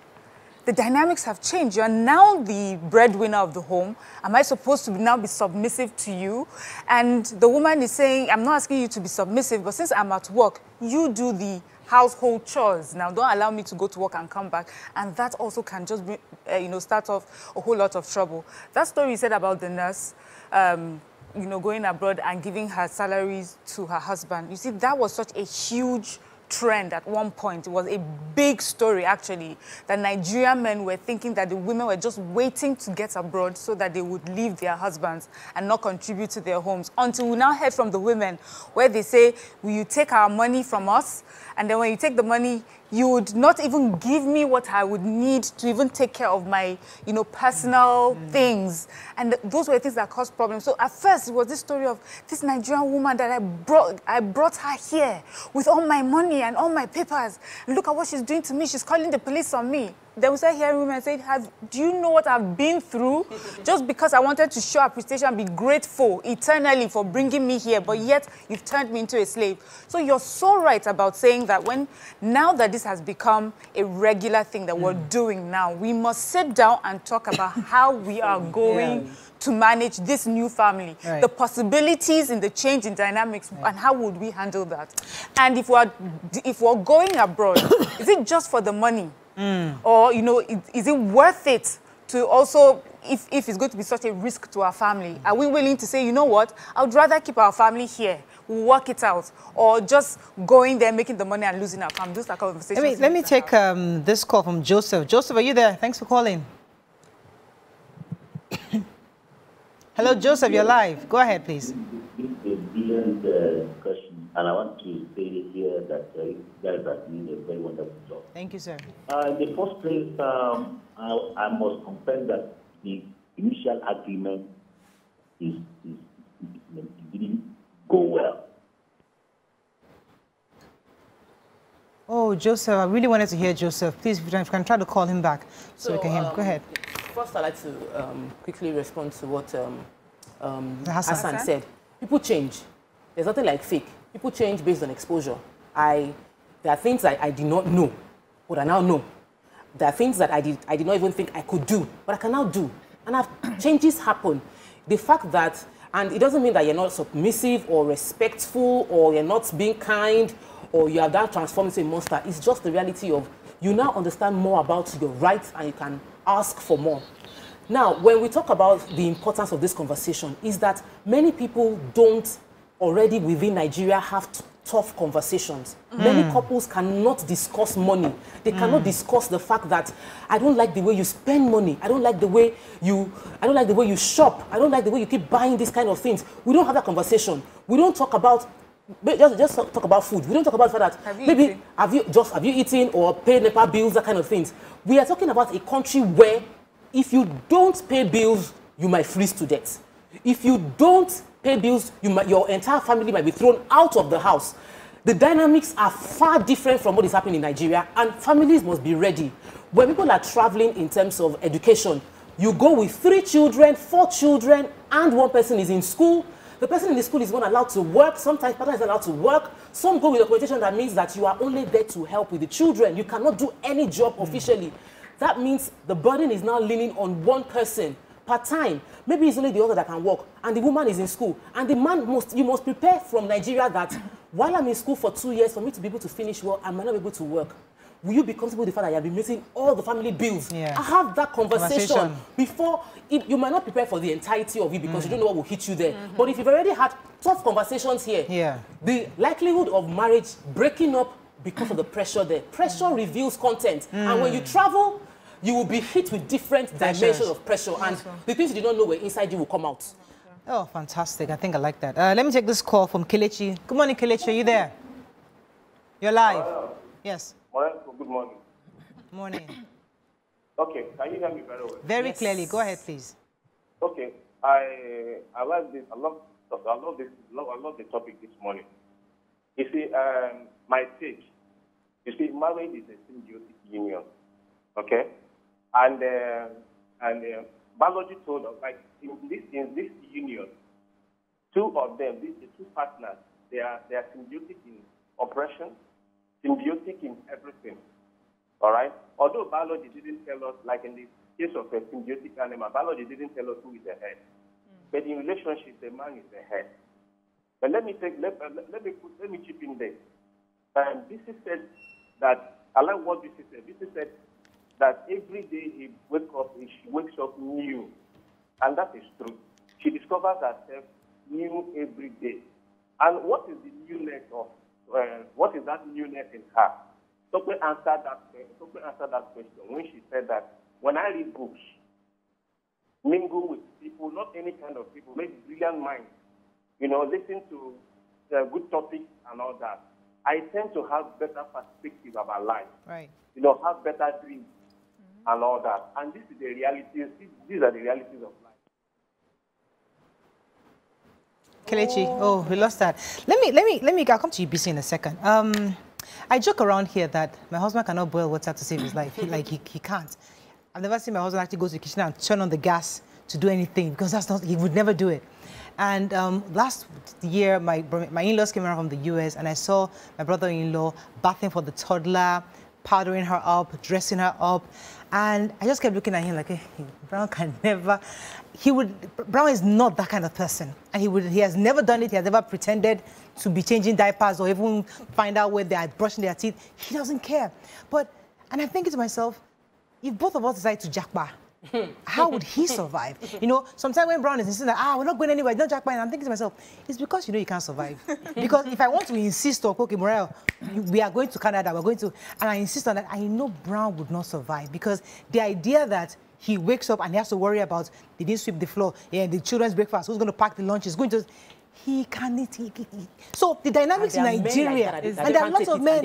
The dynamics have changed. You're now the breadwinner of the home. Am I supposed to now be submissive to you? And the woman is saying, I'm not asking you to be submissive, but since I'm at work, you do the household chores. Now, don't allow me to go to work and come back. And that also can just bring, start off a whole lot of trouble. That story you said about the nurse, going abroad and giving her salaries to her husband. You see, that was such a huge trend at one point. It was a big story, actually, that Nigerian men were thinking that the women were just waiting to get abroad so that they would leave their husbands and not contribute to their homes. Until we now heard from the women where they say, will you take our money from us? And then when you take the money, you would not even give me what I would need to even take care of my, personal things. And those were things that caused problems. So at first, it was this story of this Nigerian woman that I brought her here with all my money and all my papers. And look at what she's doing to me. She's calling the police on me. Then we started hearing women say, do you know what I've been through? Just because I wanted to show appreciation and be grateful eternally for bringing me here, but yet you've turned me into a slave. So you're so right about saying that now that this has become a regular thing that we're doing now, we must sit down and talk about how we are going to manage this new family, the possibilities in the change in dynamics, and how would we handle that? And if we're going abroad, is it just for the money? Or, is it worth it to also, if it's going to be such a risk to our family, are we willing to say, you know what, I would rather keep our family here work it out, or just going there, making the money and losing our family. Those are conversations. Let me take this call from Joseph. Joseph, are you there? Thanks for calling. Hello, Joseph, you're live. Go ahead, please. It's a brilliant question, and I want to say here that you guys are doing a very wonderful job. Thank you, sir. In the first place, I must confess that the initial agreement didn't go well. Oh, Joseph, I really wanted to hear Joseph. Please, if you can try to call him back so we can hear him. Go ahead. First, I'd like to quickly respond to what Hassan said. People change. There's nothing like fake. People change based on exposure. There are things that I did not know, but I now know. There are things that I did not even think I could do, but I can now do. And changes happen. The fact that, and it doesn't mean that you're not submissive or respectful or you're not being kind or you have now transformed into a monster. It's just the reality of you now understand more about your rights and you can ask for more. Now, when we talk about the importance of this conversation, is that many people don't already within Nigeria have tough conversations. Many couples cannot discuss money. They cannot discuss the fact that I don't like the way you spend money. I don't like the way you shop. I don't like the way you keep buying these kind of things. We don't have that conversation. We don't talk about just talk about food. We don't talk about the fact that have you eaten or paid NEPA bills, that kind of things. We are talking about a country where if you don't pay bills, you might freeze to death. If you don't pay bills, your entire family might be thrown out of the house. The dynamics are far different from what is happening in Nigeria, and families must be ready. When people are traveling in terms of education, you go with 3 children, 4 children, and one person is in school. The person in the school is not allowed to work. Sometimes partner is allowed to work. Some go with a quotation that means that you are only there to help with the children. You cannot do any job officially. That means the burden is now leaning on one person part-time. Maybe it's only the other that can work, and the woman is in school. And the man you must prepare from Nigeria that while I'm in school for 2 years, for me to be able to finish well, I might not be able to work. Will you be comfortable with the fact that you have been missing all the family bills? Yeah. I have that conversation before. You might not prepare for the entirety of it because you don't know what will hit you there. But if you've already had tough conversations here, the likelihood of marriage breaking up because of the pressure there. Pressure reveals content. And when you travel, you will be hit with different dimensions of pressure. And the things you did not know were inside you will come out. Oh, fantastic. I think I like that. Let me take this call from Kelechi. Good morning, Kelechi. Are you there? You're live. Yes. Good morning. Morning. Okay, can you hear me very well? Very clearly. Go ahead, please. Okay, I like this. I love this. I love the topic this morning. You see, my take. You see, marriage is a symbiotic union. Okay, and biology told us, like in this union, 2 of them, the 2 partners, they are symbiotic in oppression, symbiotic in everything. All right. Although biology didn't tell us, like in the case of a symbiotic animal, biology didn't tell us who is the head. But in relationships, the man is the head. But let me chip in there. This is said that I like what this is said. This is said that every day she wakes up new, and that is true. She discovers herself new every day. And what is the newness of? What is that newness in her? Tope answered that question when she said that when I read books, mingle with people, not any kind of people, maybe brilliant minds, listen to good topics and all that, I tend to have better perspective about life. Right. Have better dreams and all that. And this is the realities. These are the realities of life. Kelechi, oh, we lost that. Let me. I'll come to you, BC, in a second. I joke around here that my husband cannot boil water to save his life. He can't. I've never seen my husband actually go to the kitchen and turn on the gas to do anything because he would never do it. And last year, my in-laws came around from the US, and I saw my brother-in-law bathing for the toddler, powdering her up, dressing her up, and I just kept looking at him like, hey, Brown can never. Brown is not that kind of person, and he has never done it. He has never pretended to be changing diapers or even find out where they are brushing their teeth. He doesn't care. And I'm thinking to myself, if both of us decide to JAPA, How would he survive? You know, sometimes when Brown is insisting that, we're not going anywhere, don't JAPA, and I'm thinking to myself, it's because you know you can't survive. Because if I want to insist on, okay, Morel, we are going to Canada, we're going to, and I insist on that, I know Brown would not survive, because the idea that he wakes up and he has to worry about, they didn't sweep the floor, the children's breakfast, who's going to pack the lunches, going to, he can't. So the dynamics in Nigeria, and there are lots of men.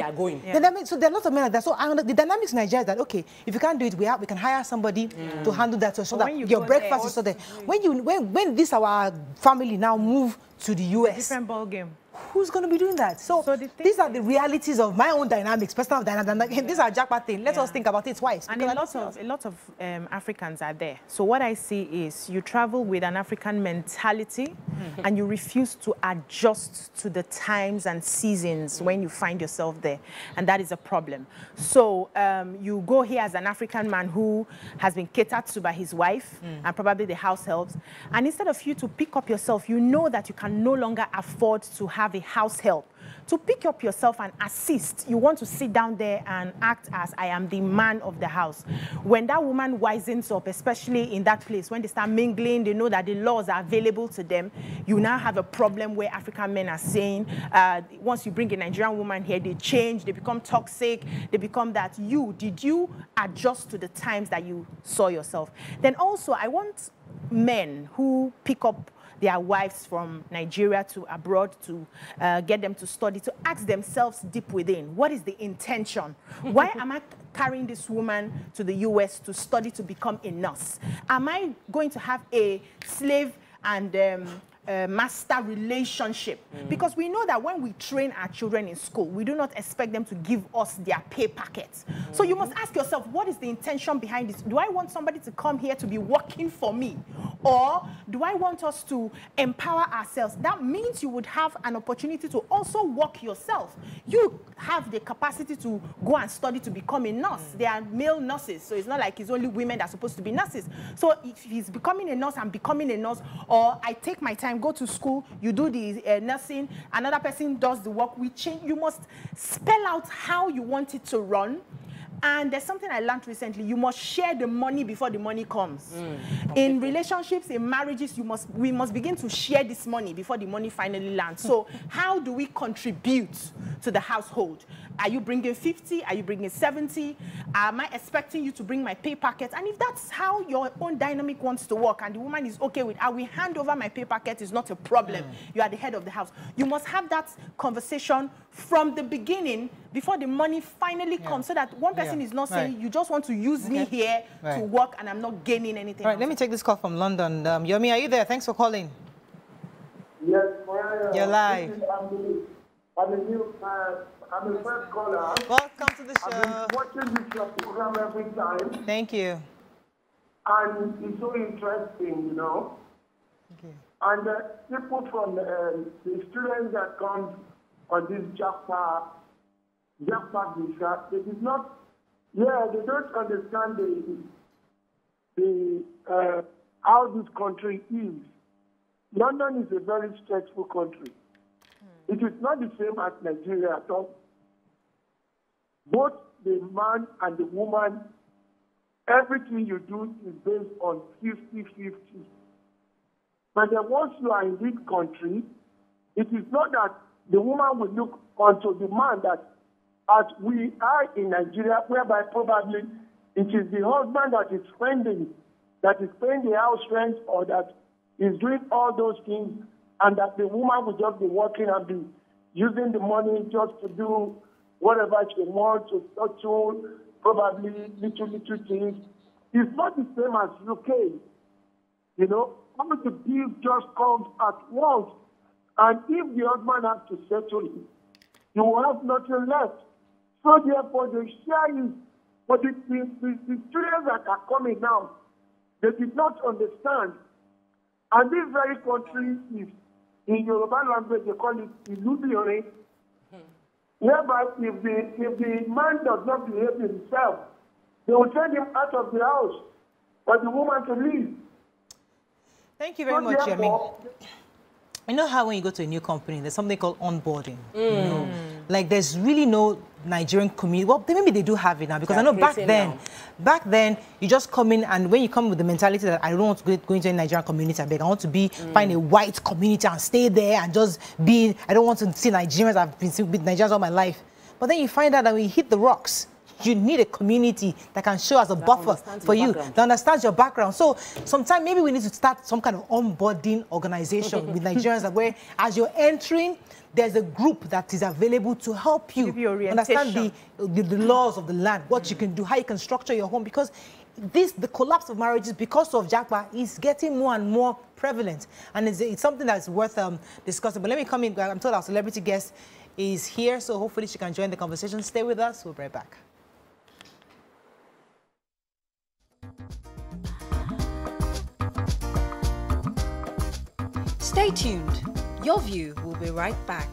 So there are lots of men like that. So the dynamics in Nigeria is that, okay, if you can't do it, we can hire somebody to handle that, so that your breakfast is so there. When this our family now move to the US, different ball game. Who's going to be doing that? So these are the realities of my own dynamics, personal dynamics. These are JAPA things. Let us think about it twice. And a lot of Africans are there. So what I see is you travel with an African mentality and you refuse to adjust to the times and seasons when you find yourself there. And that is a problem. So you go here as an African man who has been catered to by his wife and probably the house helps. And instead of you to pick up yourself, you know that you can no longer afford to have a house help. To pick up yourself and assist, you want to sit down there and act as I am the man of the house. When that woman wisens up, especially in that place, when they start mingling, they know that the laws are available to them, you now have a problem where African men are saying, once you bring a Nigerian woman here, they change, they become toxic, they become that. Did you adjust to the times that you saw yourself? Then also, I want men who pick up their wives from Nigeria to abroad to get them to study, to ask themselves deep within, what is the intention? Why am I carrying this woman to the US to study to become a nurse? Am I going to have a slave and master relationship? Because we know that when we train our children in school, we do not expect them to give us their pay packets. So you must ask yourself, what is the intention behind this? Do I want somebody to come here to be working for me? Or do I want us to empower ourselves? That means you would have an opportunity to also work yourself. You have the capacity to go and study to become a nurse. There are male nurses, so it's not like it's only women that are supposed to be nurses. So if he's becoming a nurse, I'm becoming a nurse, or I take my time, go to school, you do the nursing, another person does the work, we change. You must spell out how you want it to run. And there's something I learned recently. You must share the money before the money comes. In relationships, in marriages, we must begin to share this money before the money finally lands. So how do we contribute to the household? Are you bringing 50? Are you bringing 70? Am I expecting you to bring my pay packet? And if that's how your own dynamic wants to work and the woman is okay with, I will hand over my pay packet, is not a problem. You are the head of the house. You must have that conversation from the beginning before the money finally comes, so that one person is not saying, you just want to use me here to work and I'm not gaining anything. All right, let me take this call from London. Yomi, are you there? Thanks for calling. Yes, you're live. I'm a first caller. Welcome to the show. I've been watching this program every time. Thank you. And it's so interesting, you know. Okay. And people from the students that come on this JAPA visa, they did not, they don't understand how this country is. London is a very stressful country. It is not the same as Nigeria at all. Both the man and the woman, everything you do is based on 50-50. But then once you are in this country, it is not that the woman will look onto the man that, as we are in Nigeria, whereby probably it is the husband that is paying the house rent, or that is doing all those things, and that the woman will just be working and be using the money just to do whatever she wants, to settle probably little things. It's not the same as UK. You know, all the bills just comes at once. And if the husband has to settle it, you will have nothing left. So therefore, the share is, but the students that are coming now, they did not understand. And this very country is, in Yoruba language, they call it Ilubiore, whereby if the man does not behave himself, they will send him out of the house for the woman to leave. Thank you very much, Yemi. You know how when you go to a new company, there's something called onboarding. You know? Like there's really no Nigerian community. Well, maybe they do have it now, because I know back then, you just come in, and when you come with the mentality that I don't want to go into a Nigerian community, I want to find a white community and stay there and just be, I don't want to see Nigerians, I've been with Nigerians all my life. But then you find out that when you hit the rocks, you need a community that can show as a buffer for you, that understands your background. So sometimes maybe we need to start some kind of onboarding organization with Nigerians, where as you're entering, there's a group that is available to help you understand the laws of the land, what you can do, how you can structure your home, because the collapse of marriages because of JAPA is getting more and more prevalent, and it's something that's worth discussing. But let me come in. I'm told our celebrity guest is here, so hopefully she can join the conversation. Stay with us. We'll be right back. Stay tuned. Your View will be right back.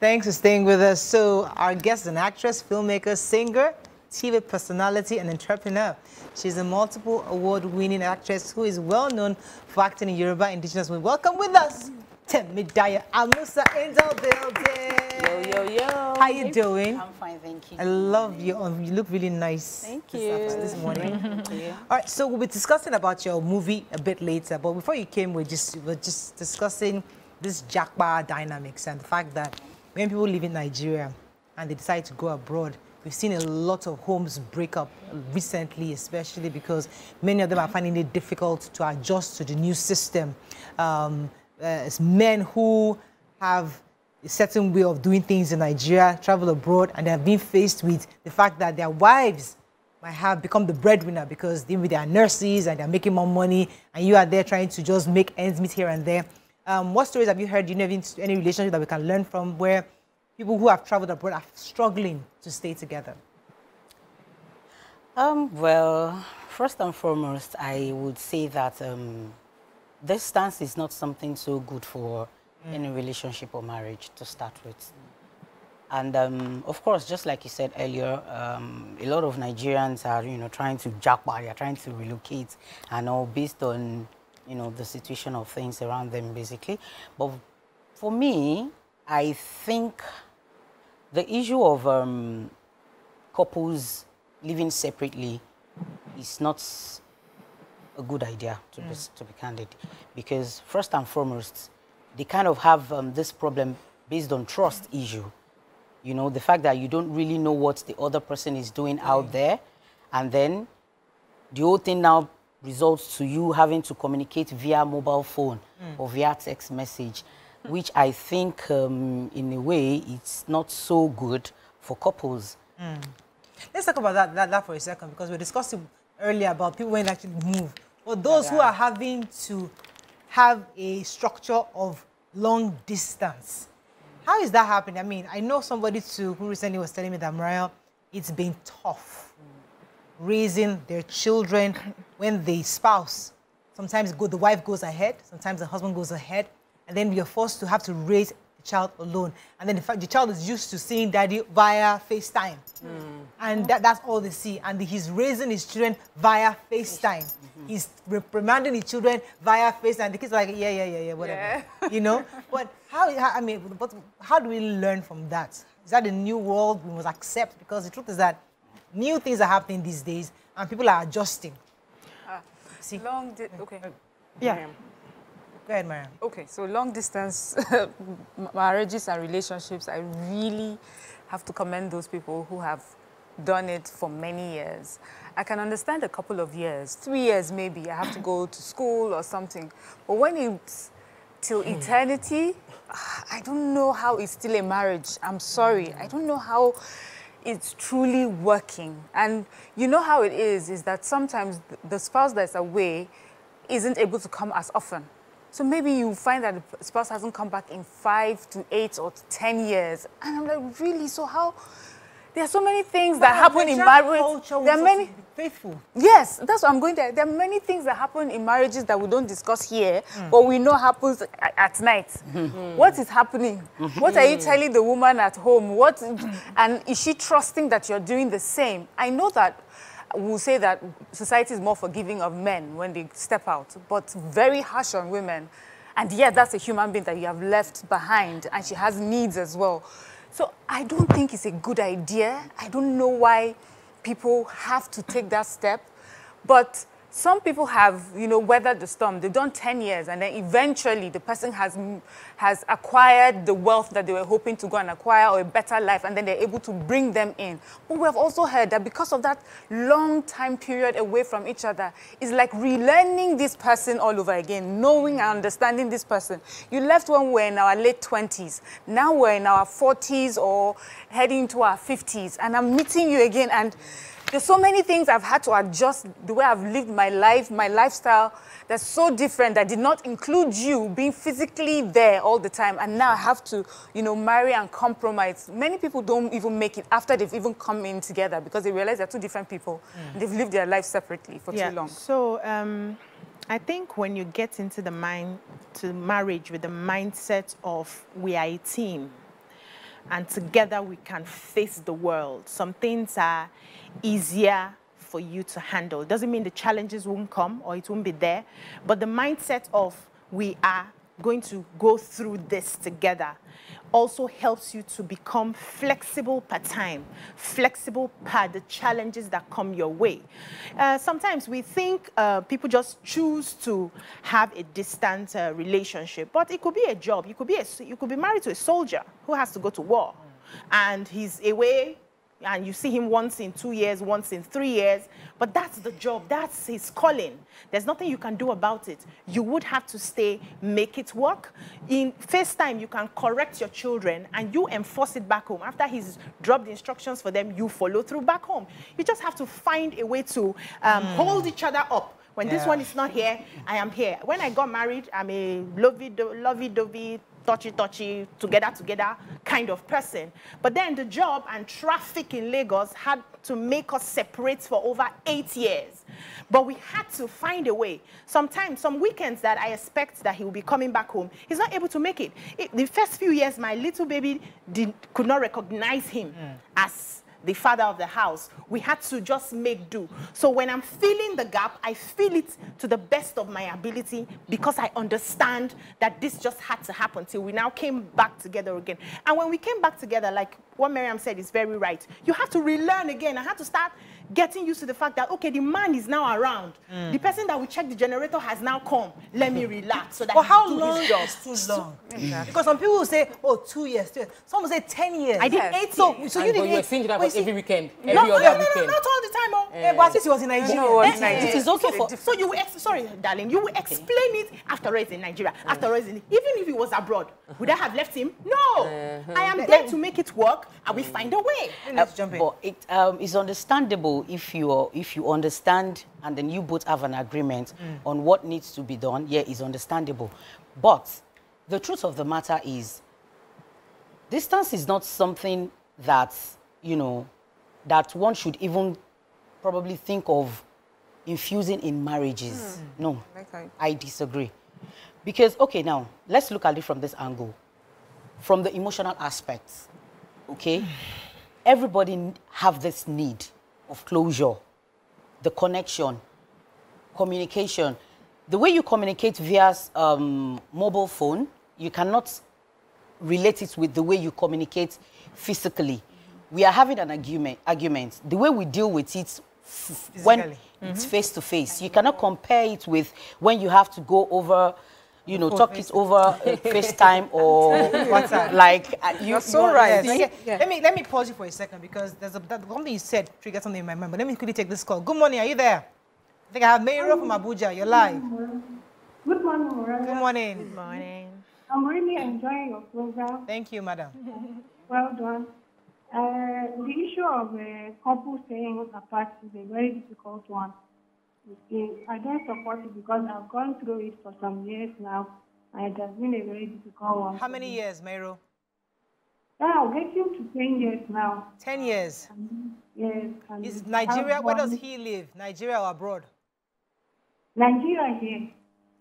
Thanks for staying with us. So our guest is an actress, filmmaker, singer, TV personality, and entrepreneur. She's a multiple award-winning actress who is well known for acting in Yoruba indigenous women. Welcome with us, Dayo Amusa in the building. Yo, yo, yo. How you doing? I'm fine, thank you. I love you. You look really nice. Thank you. This morning. All right, so we'll be discussing about your movie a bit later. But before you came, we were just discussing this JAPA dynamics and the fact that when people live in Nigeria and they decide to go abroad, we've seen a lot of homes break up recently, especially because many of them are finding it difficult to adjust to the new system. It's men who have a certain way of doing things in Nigeria, travel abroad, and they have been faced with the fact that their wives might have become the breadwinner because they are nurses and they're making more money, and you are there trying to just make ends meet here and there. What stories have you heard? Do you know any relationship that we can learn from where people who have traveled abroad are struggling to stay together? Well, first and foremost, I would say that distance is not something so good for any relationship or marriage to start with. And of course, just like you said earlier, a lot of Nigerians are, trying to JAPA, they're trying to relocate, and all based on the situation of things around them, basically. But for me, I think the issue of couples living separately is not a good idea, to be candid. Because first and foremost, they kind of have this problem based on trust issue. The fact that you don't really know what the other person is doing out there, and then the whole thing now results to you having to communicate via mobile phone or via text message, which I think, in a way, it's not so good for couples. Let's talk about that for a second, because we discussed earlier about people when they actually move. But those who are having to have a structure of long distance, how is that happening? I mean, I know somebody who recently was telling me that, Mariah, it's been tough raising their children when the spouse, sometimes the wife goes ahead, sometimes the husband goes ahead, and then you're forced to have to raise the child alone. And then the child is used to seeing daddy via FaceTime. And that's all they see. And he's raising his children via FaceTime. He's reprimanding his children via FaceTime. The kids are like, yeah, whatever. But how do we learn from that? Is that a new world we must accept? Because the truth is that new things are happening these days, and people are adjusting. Okay. Yeah. Go ahead, Mariam. Okay, so long distance marriages and relationships, I really have to commend those people who have done it for many years. I can understand a couple of years, 3 years maybe, I have to go to school or something. But when it's till eternity, I don't know how it's still a marriage. I'm sorry. I don't know how it's truly working. And you know how it is that sometimes the spouse that's away isn't able to come as often. So maybe you find that the spouse hasn't come back in 5 to 8 or 10 years. And I'm like, really? So how? There are so many things that happen in marriage. There are many. Faithful. Yes, that's what I'm going there. There are many things that happen in marriages that we don't discuss here, but we know happens at night. What is happening? What are you telling the woman at home? And is she trusting that you're doing the same? I know that we'll say that society is more forgiving of men when they step out, but very harsh on women. And yet that's a human being that you have left behind, and she has needs as well. So I don't think it's a good idea. I don't know why people have to take that step. But some people have, you know, weathered the storm. They've done 10 years, and then eventually the person has acquired the wealth that they were hoping to go and acquire, or a better life, and then they're able to bring them in. But we have also heard that because of that long time period away from each other, it's like relearning this person all over again, knowing and understanding this person. You left when we were in our late 20s. Now we're in our 40s or heading to our 50s, and I'm meeting you again, and there's so many things I've had to adjust the way I've lived my life, my lifestyle, that's so different, that did not include you being physically there all the time. And now I have to, you know, marry and compromise. Many people don't even make it after they've even come in together because they realize they're two different people. And they've lived their life separately for too long. So I think when you get into the marriage with the mindset of we are a team, and together we can face the world, some things are easier for you to handle. It doesn't mean the challenges won't come or it won't be there, but the mindset of we are going to go through this together also helps you to become flexible per time, flexible per the challenges that come your way. Sometimes we think people just choose to have a distant relationship, but it could be a job. You could be married to a soldier who has to go to war, and he's away, and you see him once in 2 years, once in 3 years, but that's the job, that's his calling. There's nothing you can do about it. You would have to stay, make it work. In FaceTime, you can correct your children, and you enforce it back home. After he's dropped the instructions for them, you follow through back home. You just have to find a way to hold each other up. When this one is not here, I am here. When I got married, I'm a lovey-dovey, touchy-touchy, together kind of person. But then the job and traffic in Lagos had to make us separate for over 8 years. But we had to find a way. Sometimes, some weekends that I expect that he will be coming back home, he's not able to make it. The first few years, my little baby could not recognize him as the father of the house. We had to just make do. So when I'm feeling the gap, I feel it to the best of my ability because I understand that this just had to happen till we now came back together again. And when we came back together, like what Miriam said is very right. You have to relearn again. I had to start getting used to the fact that, okay, the man is now around. The person that will check the generator has now come. Let me relax so that he can do his job. Is too long? Because some people will say, oh, 2 years, 2 years. Some will say 10 years. I did 8 years. So you did 8 years. That was every weekend, every no, other weekend. not all the time. But at least he was in Nigeria. It is also for... So you will, sorry, darling, you will explain it after it's in Nigeria, after it's in... Even if he was abroad, would I have left him? No. I am there to make it work, and we find a way. Let's jump in. But it is understandable if you understand and then you both have an agreement on what needs to be done. Yeah, it's understandable. But the truth of the matter is, distance is not something that, you know, that one should even probably think of infusing in marriages. No, I disagree. Because, okay, now, let's look at it from this angle. From the emotional aspects, okay? Everybody have this need of closure, the connection, communication. The way you communicate via mobile phone, you cannot relate it with the way you communicate physically. We are having an argument. The way we deal with it when it's face-to-face, you cannot compare it with when you have to go over, you know, talk it over FaceTime or WhatsApp. Like, you're so right. Yes. Let me pause you for a second because there's something you said triggered something in my mind. But let me quickly take this call. Good morning. Are you there? I think I have Mayra from Abuja. You're live. Good morning, Moraga. Good morning. Good morning. I'm really enjoying your program. Thank you, madam. Well done. The issue of a couple staying apart is a very difficult one. I don't support it because I've gone through it for some years now, and it has been a very difficult one. How many years, Mayro? Yeah, getting to 10 years now. 10 years? Yes. Is Nigeria, where does he live? Nigeria or abroad? Nigeria here.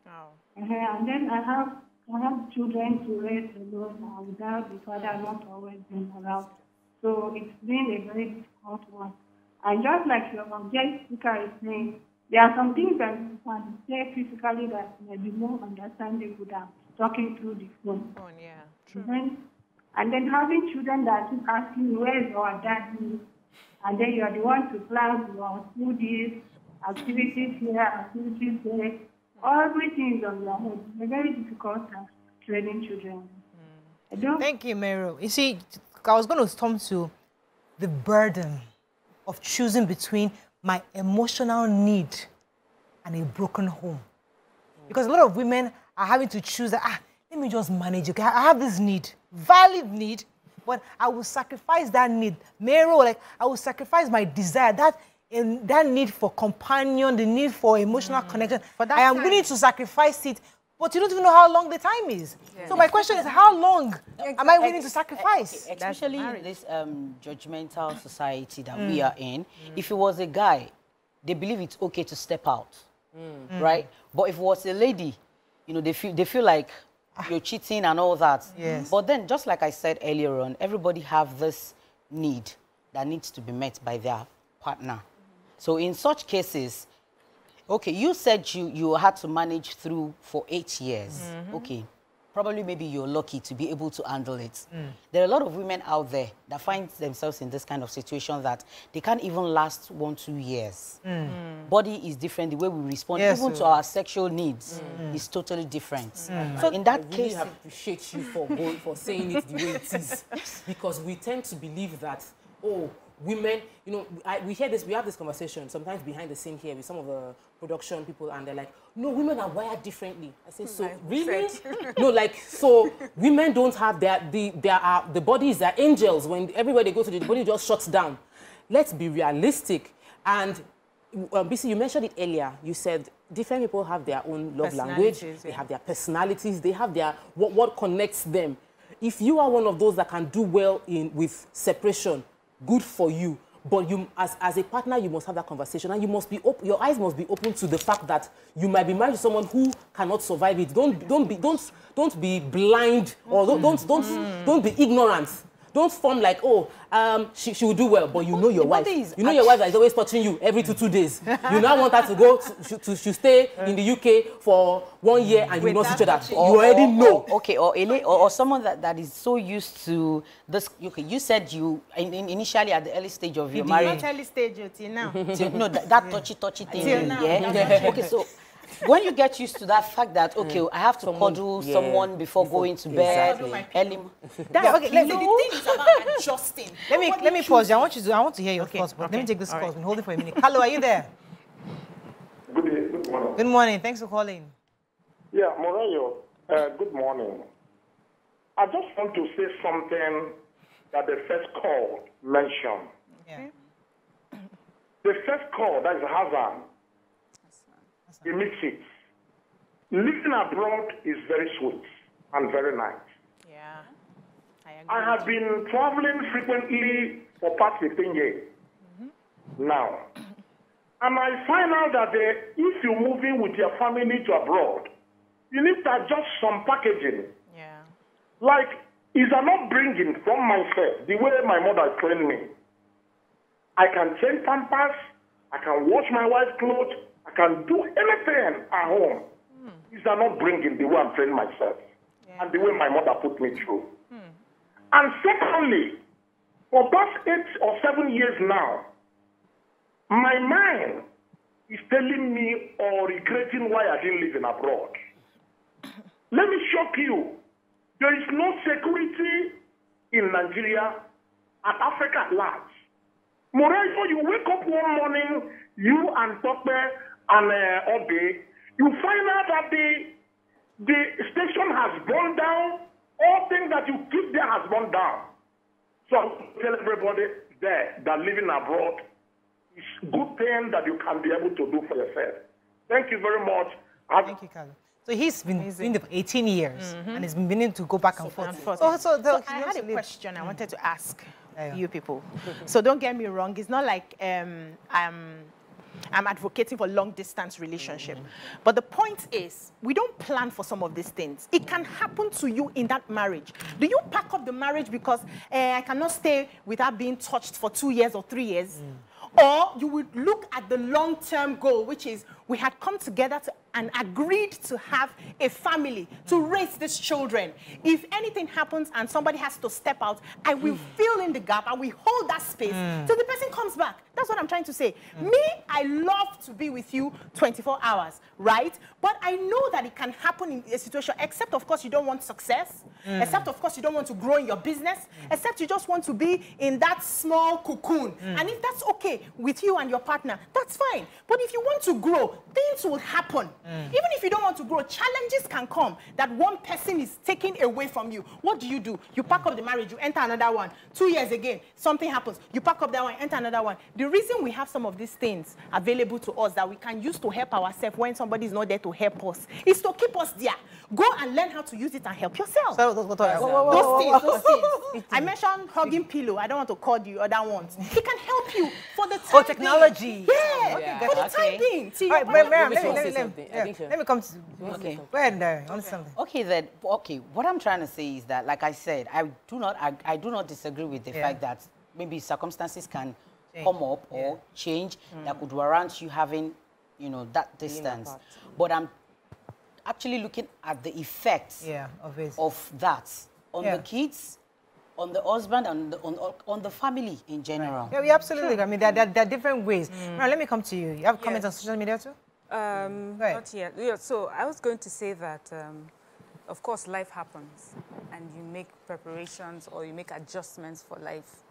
Oh. And then I have children to raise alone without the father not always being around. So it's been a very difficult one. And just like your guest speaker is saying, there are some things that you can say physically that may be more understandable than talking through the phone. Yeah, true. And then having children that keep asking, where's our daddy? And then you are the one to plan your foodies, activities here, activities there. Everything is on your head. It's a very difficult task, training children. Thank you, Mayro. You see, I was going to come to the burden of choosing between my emotional need and a broken home. Because a lot of women are having to choose that, let me just manage it. I have this need, valid need, but I will sacrifice that need. Mayro, like, I will sacrifice my desire, that need for companion, the need for emotional connection. But I am willing to sacrifice it, but you don't even know how long the time is. Yeah. So my question is, how long am I willing to sacrifice? Especially in this judgmental society that we are in, if it was a guy, they believe it's okay to step out, right? But if it was a lady, you know, they feel like you're cheating and all that. Yes. But then, just like I said earlier on, everybody have this need that needs to be met by their partner. So in such cases, okay, you said you had to manage through for 8 years. Okay, probably maybe you're lucky to be able to handle it. There are a lot of women out there that find themselves in this kind of situation that they can't even last 1-2 years. Body is different. The way we respond, even to our sexual needs, is totally different. So in that case, I appreciate you for saying it the way it is, because we tend to believe that, oh, women, you know, we have this conversation sometimes behind the scene here with some of the production people, and they're like, no, women are wired differently. I say, so really? No, like, so women don't have the bodies are angels. When everywhere they go to, the body just shuts down. Let's be realistic. And BC, you mentioned it earlier. You said different people have their own love language. They have their personalities. They have their what connects them. If you are one of those that can do well with separation, good for you. But you, as a partner, you must have that conversation, and you must be your eyes must be open to the fact that you might be married to someone who cannot survive it. Don't be blind, or don't be ignorant. Don't form like, oh, she will do well, but you know your wife. You know your wife that is always touching you every 2 days. You now want her to go to stay in the UK for 1 year, and you know each other. You already know. Okay, or someone that is so used to this. Okay, you said you initially at the early stage of your marriage. Not early stage, till now. No, that touchy thing. Till now. Yeah. Okay, so when you get used to that fact that, okay, I have to cuddle someone before going to bed. Okay, the thing is about adjusting. Let me pause you. I want to hear your thoughts, but let me take this call. Hold it for a minute. Hello, are you there? Good morning. Good morning. Thanks for calling. Yeah, Morayo, good morning. I just want to say something that the first call mentioned. Yeah. The first call, that is Hazard. He makes it. Living abroad is very sweet and very nice. Yeah, I have been traveling frequently for past 15 years now. And I find out that if you're moving with your family to abroad, you need to adjust some packaging. Yeah. Like, is I'm not bringing from myself the way my mother trained me. I can change pampers, I can wash my wife's clothes, I can do anything at home. These are not bringing the way I'm training myself and the way my mother put me through. And secondly, for past 8 or 7 years now, my mind is telling me or regretting why I didn't live in abroad. Let me shock you. There is no security in Nigeria and Africa at large. Moreover, you wake up one morning, you and Tope and Obe, you find out that the station has gone down. All things that you keep there has gone down. So I tell everybody there that living abroad it's a good thing that you can be able to do for yourself. Thank you very much. Thank you, Carlo. So he's been doing it for 18 years and he's been meaning to go back and forth. So I had a question I wanted to ask you people. So don't get me wrong. It's not like I'm advocating for long-distance relationship. But the point is, we don't plan for some of these things. It can happen to you in that marriage. Do you pack up the marriage because I cannot stay without being touched for 2 years or 3 years? Or you would look at the long-term goal, which is we had come together and agreed to have a family, to raise these children. If anything happens and somebody has to step out, I will fill in the gap and we hold that space till the person comes back. That's what I'm trying to say. Me, I love to be with you 24 hours, right? But I know that it can happen in a situation, except of course you don't want success, except of course you don't want to grow in your business, except you just want to be in that small cocoon. And if that's okay with you and your partner, that's fine. But if you want to grow, things will happen. Even if you don't want to grow, challenges can come that one person is taking away from you. What do? You pack up the marriage, you enter another one. 2 years again, something happens. You pack up that one, enter another one. The reason we have some of these things available to us that we can use to help ourselves when somebody is not there to help us is to keep us there. Go and learn how to use it and help yourself. So those things. I mentioned hugging pillow. I don't want to call the other ones. It can help you for the time technology. Yeah, for the time being. See, all right, let me come to go ahead there. Something. Okay, then. Okay, what I'm trying to say is that, like I said, I do not disagree with the fact that maybe circumstances can come up or change that could warrant you having, you know, that distance. But I'm actually looking at the effects of that on the kids, on the husband, and on the family in general. Yeah, we absolutely. I mean, there are different ways. Now, let me come to you. You have comments on social media too? Not yet. Yeah, so I was going to say that, of course, life happens, and you make preparations or you make adjustments for life.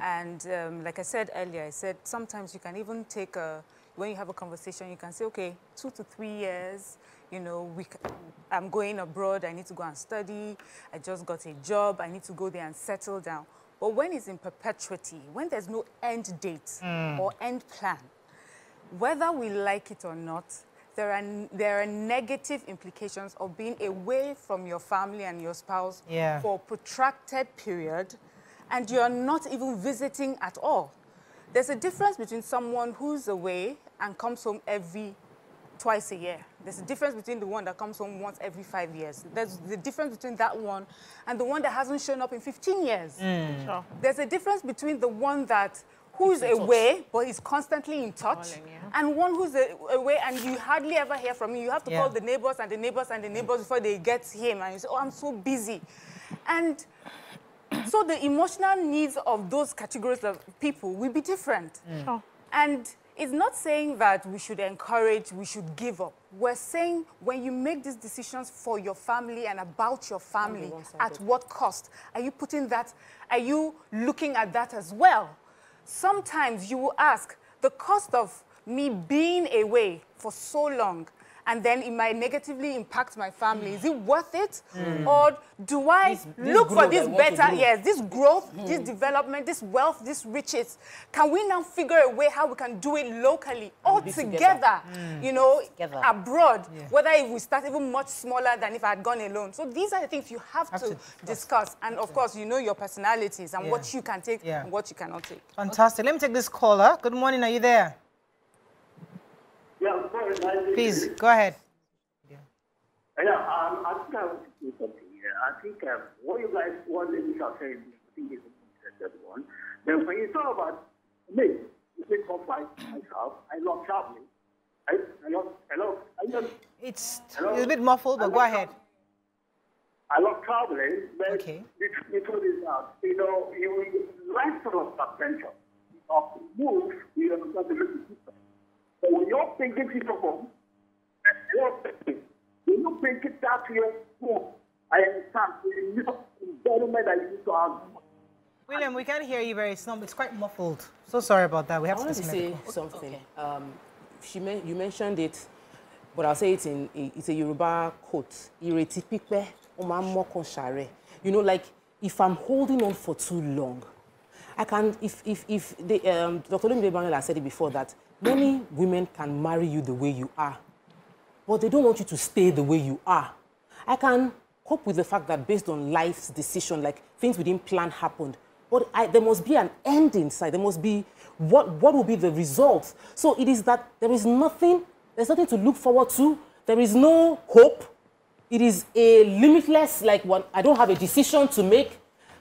And like I said earlier, I said sometimes you can even take when you have a conversation, you can say, okay, 2 to 3 years, you know, I'm going abroad, I need to go and study, I just got a job, I need to go there and settle down. But when it's in perpetuity, when there's no end date or end plan, whether we like it or not, there are negative implications of being away from your family and your spouse for a protracted period, and you're not even visiting at all. There's a difference between someone who's away and comes home twice a year. There's a difference between the one that comes home once every 5 years. There's the difference between that one and the one that hasn't shown up in 15 years. Sure. There's a difference between the one who's away but is constantly in touch, and one who's away and you hardly ever hear from him. You have to call the neighbors and the neighbors and the neighbors before they get him, and you say, oh, I'm so busy. And so the emotional needs of those categories of people will be different. Sure. And it's not saying that we should encourage, we should give up. We're saying when you make these decisions for your family and about your family, at what cost? Are you putting that, are you looking at that as well? Sometimes you will ask, the cost of me being away for so long, and then it might negatively impact my family. Is it worth it? Or do I look for this better, this growth, this development, this wealth, this riches? Can we now figure a way how we can do it locally, all together, you know, abroad, whether if we start even much smaller than if I had gone alone? So these are the things you have to discuss. And of course, you know your personalities and what you can take and what you cannot take. Fantastic. Let me take this caller. Good morning. Are you there? Yeah, please, go ahead. I think I want to say something here. I think what you guys, what ladies are saying, I think is an interesting one. Then when you talk about me, myself, I love traveling. It's a bit muffled, but go ahead. I love traveling, but the truth is that, you know, you like sort of adventure. Of move, you know, not to look at people. So when you're thinking people home, when you think it that to your home, I understand the environment that you need to have. William, we can't hear you very snub. It's quite muffled. So sorry about that. We have to say something. You mentioned it, but I'll say it it's a Yoruba quote. You know, like if I'm holding on for too long, I can, if the, Dr. Olumide said it before that many women can marry you the way you are, but they don't want you to stay the way you are. I can cope with the fact that based on life's decision, like things we didn't plan happened, but there must be an end in sight. There must be, what will be the results? So it is that there's nothing to look forward to. There is no hope. It is a limitless, like, one, I don't have a decision to make.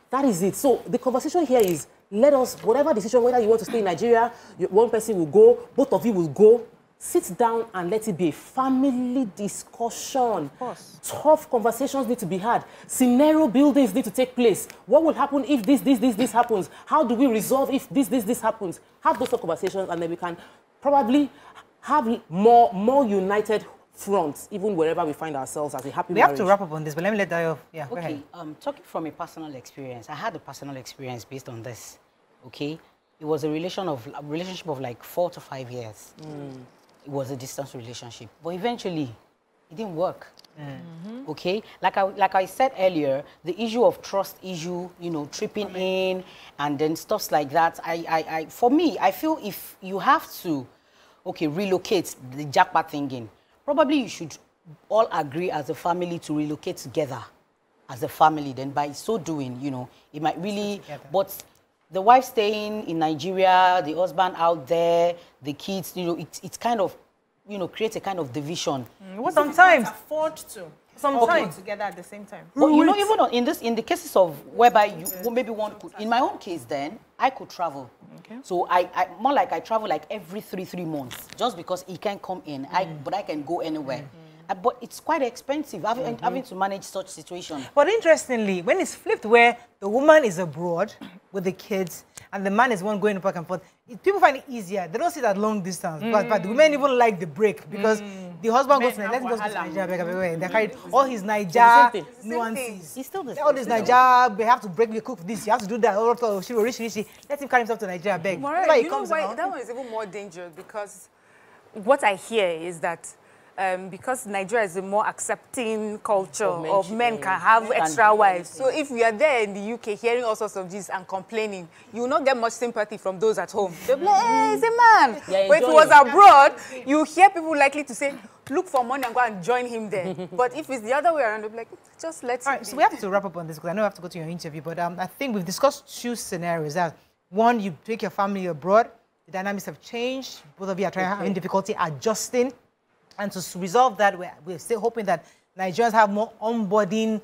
That is it. So the conversation here is, let us, whatever decision, whether you want to stay in Nigeria, one person will go, both of you will go, sit down and let it be a family discussion. Of course. Tough conversations need to be had. Scenario buildings need to take place. What will happen if this happens? How do we resolve if this happens? Have those conversations, and then we can probably have more united fronts, even wherever we find ourselves as a happy marriage. We have to wrap up on this, but let me let Dayo. Yeah, okay. Go ahead. Talking from a personal experience, I had a personal experience based on this. Okay, it was a relationship of like 4 to 5 years. It was a distance relationship, but eventually it didn't work. Okay, like I said earlier, the issue of trust issue, you know, tripping in and then stuff like that. For me, I feel if you have to, relocate, the JAPA thinking, probably you should all agree as a family to relocate together as a family. Then by so doing, you know, it might really, but the wife staying in Nigeria, the husband out there, the kids, you know, it's kind of, you know, creates a kind of division. Sometimes afford to. Sometimes together at the same time. But you know, even in the cases of whereby you maybe one could, in my own case, then I could travel. Okay. So I more like I travel like every 3 months, just because he can come in. But I can go anywhere. But it's quite expensive having to manage such situation. But interestingly, when it's flipped, where the woman is abroad with the kids and the man is one going back and forth, people find it easier. They don't see that long distance. But the women even like the break, because the husband goes to Nigeria, they carry all his Nigeria nuances. He's still all this Nigeria, we have to break, we cook this, you have to do that. Let him carry himself to Nigeria, beg. You know why that one is even more dangerous, because what I hear is that because Nigeria is a more accepting culture of men can have extra wives. So if we are there in the UK hearing all sorts of this and complaining, you will not get much sympathy from those at home. They'll be like, hey, he's a man. But if it was abroad, you hear people likely to say, look for money and go and join him there. But if it's the other way around, they'll be like, just let's be. So we have to wrap up on this, because I know I have to go to your interview, but I think we've discussed 2 scenarios. One, you take your family abroad, the dynamics have changed, both of you are having difficulty adjusting. And to resolve that, we're still hoping that Nigerians have more onboarding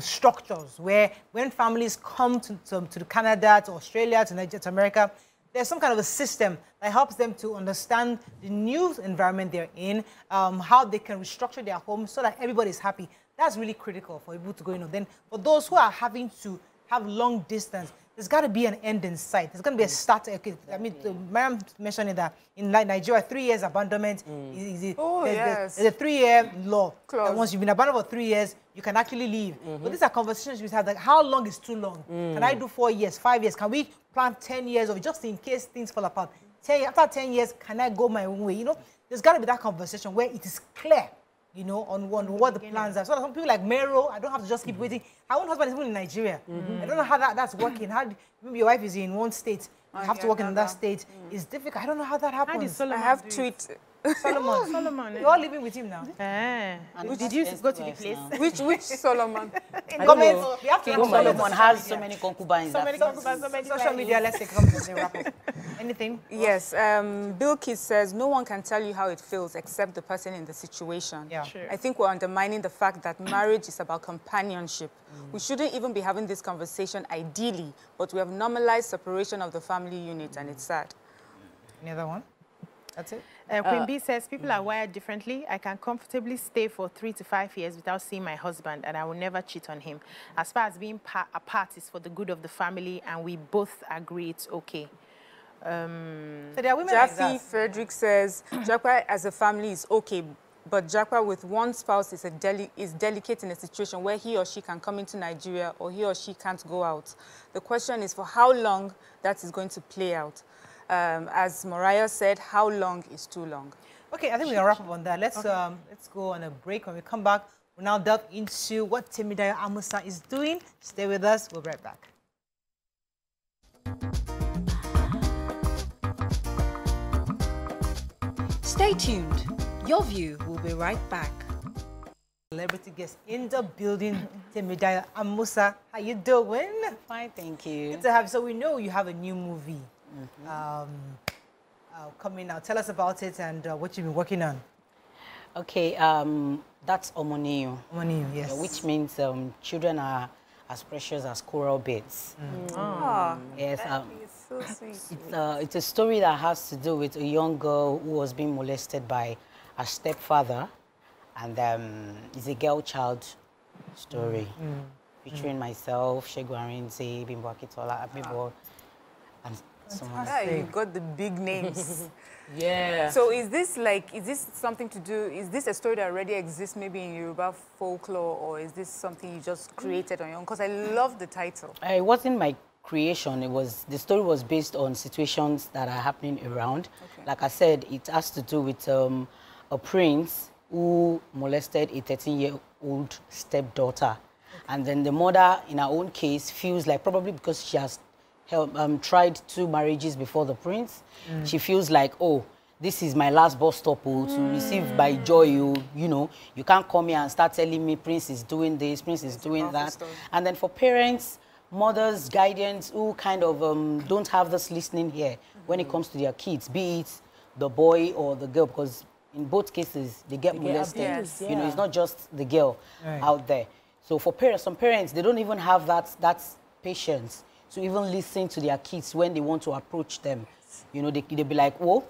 structures, where when families come to Canada, to Australia, to Nigeria, to America, there's some kind of a system that helps them to understand the new environment they're in, how they can restructure their homes so that everybody's happy. That's really critical for people to go in. Then for those who are having to have long distance, there's got to be an end in sight. There's going to be a start. Okay, I mean, Mariam mentioned that in Nigeria, 3 years abandonment there's a 3-year law. That once you've been abandoned for 3 years, you can actually leave. But these are conversations we have, like, how long is too long? Can I do 4 years, 5 years? Can we plan 10 years, or just in case things fall apart? After 10 years, can I go my own way? You know, there's got to be that conversation where it is clear, you know, on what the plans are. So some people like Mero, I don't have to just keep waiting. Her own husband is even in Nigeria. I don't know how that's working. Maybe your wife is in one state, you have to work in another state. It's difficult. I don't know how that happens. I have tweets. Solomon. You're all living with him now. Did you go to the place? Which Solomon? Solomon has so many concubines. So many social media. Let's take a wrap up. Anything? Yes. Bill Kidd says, no one can tell you how it feels except the person in the situation. Yeah. Sure. I think we're undermining the fact that marriage is about companionship. We shouldn't even be having this conversation ideally, but we have normalized separation of the family unit, and it's sad. Any other one? That's it? Queen B says, people are wired differently. I can comfortably stay for 3 to 5 years without seeing my husband, and I will never cheat on him. As far as being apart is for the good of the family, and we both agree it's okay. So there are women Jaffe like that. Frederick says, JAPA as a family is okay, but JAPA with one spouse is delicate in a situation where he or she can come into Nigeria or he or she can't go out. The question is for how long that is going to play out. As Mariah said, how long is too long? Okay, I think we're going to wrap up on that. Let's go on a break. When we come back, we'll now delve into what Dayo Amusa is doing. Stay with us. We'll be right back. Stay tuned. Your View will be right back. Celebrity guest in the building, Dayo Amusa. How you doing? Fine, thank you. Good to have you. So we know you have a new movie coming out. Tell us about it and what you've been working on. Okay, that's Omoniyo. Omoniyo, yes. Yeah, which means children are as precious as coral beds. Yes, it's so sweet. it's a story that has to do with a young girl who was being molested by her stepfather, and it's a girl child story featuring myself, Shegwarinze, Bimbo Akitola, Abibo, and someone. Yeah, you got the big names. Yeah. So is this something to do, is this a story that already exists maybe in Yoruba folklore, or is this something you just created on your own? Because I love the title. It wasn't my creation. The story was based on situations that are happening around. Okay. Like I said, it has to do with a prince who molested a 13-year-old stepdaughter. Okay. And then the mother, in her own case, feels like, probably because she has tried 2 marriages before the prince, she feels like, oh, this is my last bus stop to receive by joy. You know, you can't come here and start telling me prince is doing this, prince is doing that. And then for parents, mothers, guardians who kind of don't have this listening here when it comes to their kids, be it the boy or the girl, because in both cases they get molested. Yes. You know, it's not just the girl out there. So for parents, some parents, they don't even have that patience to even listen to their kids when they want to approach them. You know, they'll be like, oh,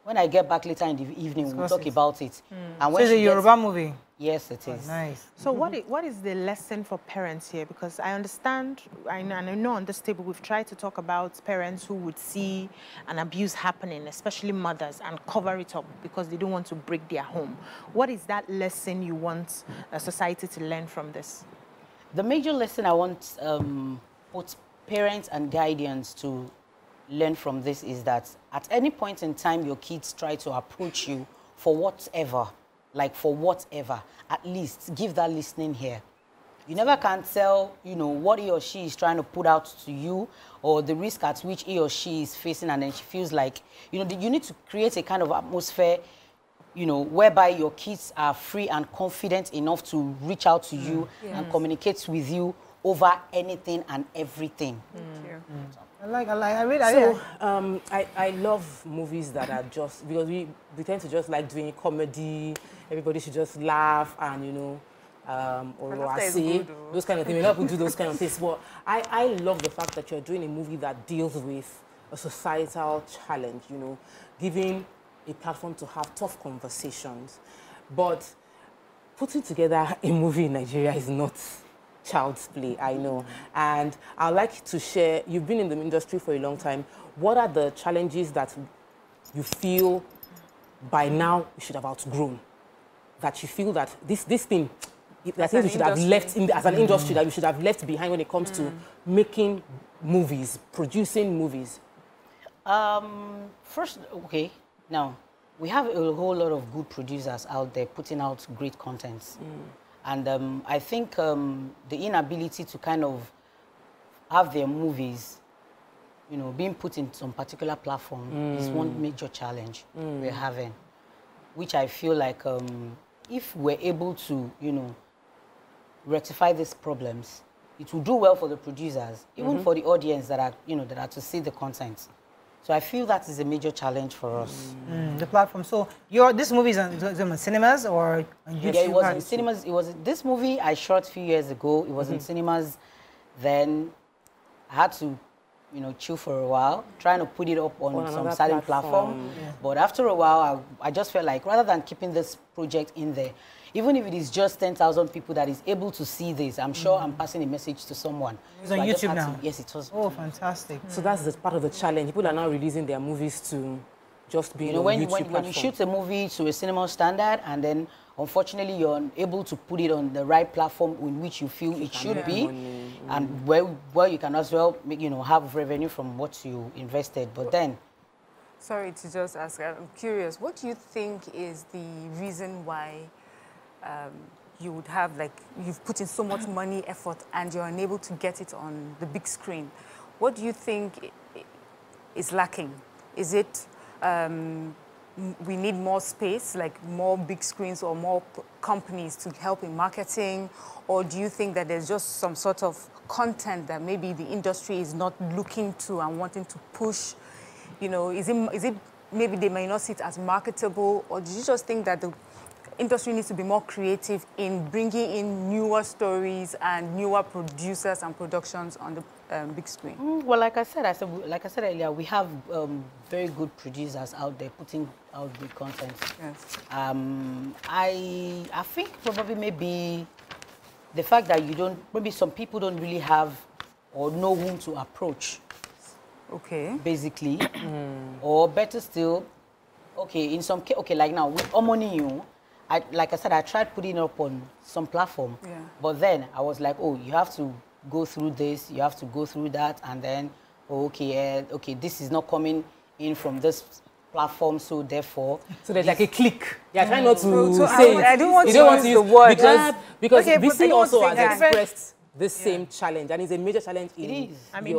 when I get back later in the evening, we'll talk about it. And when so it's a Yoruba movie? Yes, it is. Nice. So what is the lesson for parents here? Because I understand, I know on this table we've tried to talk about parents who would see an abuse happening, especially mothers, and cover it up because they don't want to break their home. What is that lesson you want society to learn from this? The major lesson I want both parents and guardians to learn from this is that at any point in time your kids try to approach you for whatever, at least give that listening here. You never can tell, you know, what he or she is trying to put out to you or the risk at which he or she is facing, and then she feels like, you know, you need to create a kind of atmosphere, you know, whereby your kids are free and confident enough to reach out to you and communicate with you over anything and everything. I love movies that are just, because we tend to just like doing comedy, everybody should just laugh and, you know, or I see those kind of things. We're not going to do those kind of things. But I love the fact that you're doing a movie that deals with a societal challenge, you know, giving a platform to have tough conversations. But putting together a movie in Nigeria is not child's play, I know. And I'd like to share, you've been in the industry for a long time. What are the challenges that you feel by now you should have outgrown? That you feel that this thing, that you should have left in, as an industry, that you should have left behind when it comes to making movies, producing movies? First, okay, now, we have a whole lot of good producers out there putting out great contents. And I think the inability to kind of have their movies, you know, being put in some particular platform is one major challenge we're having, which I feel like if we're able to, you know, rectify these problems, it will do well for the producers, even for the audience that are, you know, that are to see the content. So I feel that is a major challenge for us. The platform. So this movie is on cinemas or on YouTube? Yeah, it was in cinemas. This movie I shot a few years ago. It was in cinemas. Then I had to, you know, chill for a while, trying to put it up on some certain platform. But after a while, I just felt like rather than keeping this project in there, even if it is just 10,000 people that is able to see this, I'm sure I'm passing a message to someone. It's on YouTube now? Yes, it was. Oh, fantastic. So that's the part of the challenge. People are now releasing their movies to just be on YouTube platform. When you shoot a movie to a cinema standard and then unfortunately you're unable to put it on the right platform in which you feel it should be, and where you can as well make, you know, have revenue from what you invested. But then, sorry to just ask, I'm curious, what do you think is the reason why you would have, like, you've put in so much money, effort, and you're unable to get it on the big screen? what do you think is lacking? Is it we need more space, like more big screens or more companies to help in marketing? Or do you think that there's just some sort of content that maybe the industry is not looking to and wanting to push? You know, is it maybe they may not see it as marketable? Or do you just think that the industry needs to be more creative in bringing in newer stories and newer producers and productions on the big screen? Well, like I said earlier, we have very good producers out there putting out good content. Yes. I think probably maybe the fact that maybe some people don't really have or know whom to approach. Okay. Basically, or better still, okay, in some case, okay, like now with Omoniyu, like I said, I tried putting it up on some platform, but then I was like, oh, you have to go through this, you have to go through that, and then, okay, this is not coming in from this platform, so therefore... So there's like a click. Yeah, try not to say it. I don't want to use the word. Because BC also has expressed this same challenge, and it's a major challenge. It is. I mean,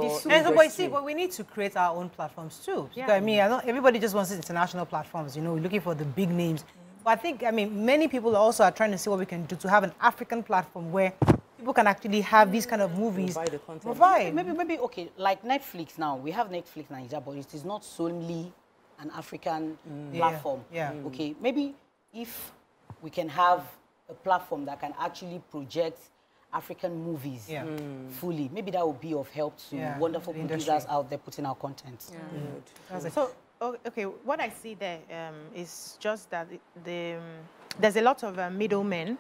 but we need to create our own platforms too. Yeah. I mean, everybody just wants international platforms, you know, looking for the big names. But I think, I mean, many people also are trying to see what we can do to have an African platform where people can actually have these kind of movies. Provide the content. Provide. Maybe, okay, like Netflix now. We have Netflix Nigeria, but it is not solely an African platform. Yeah. Okay, maybe if we can have a platform that can actually project African movies fully, maybe that would be of help to wonderful producers out there putting out content. So, okay, what I see there is just that there's a lot of middlemen.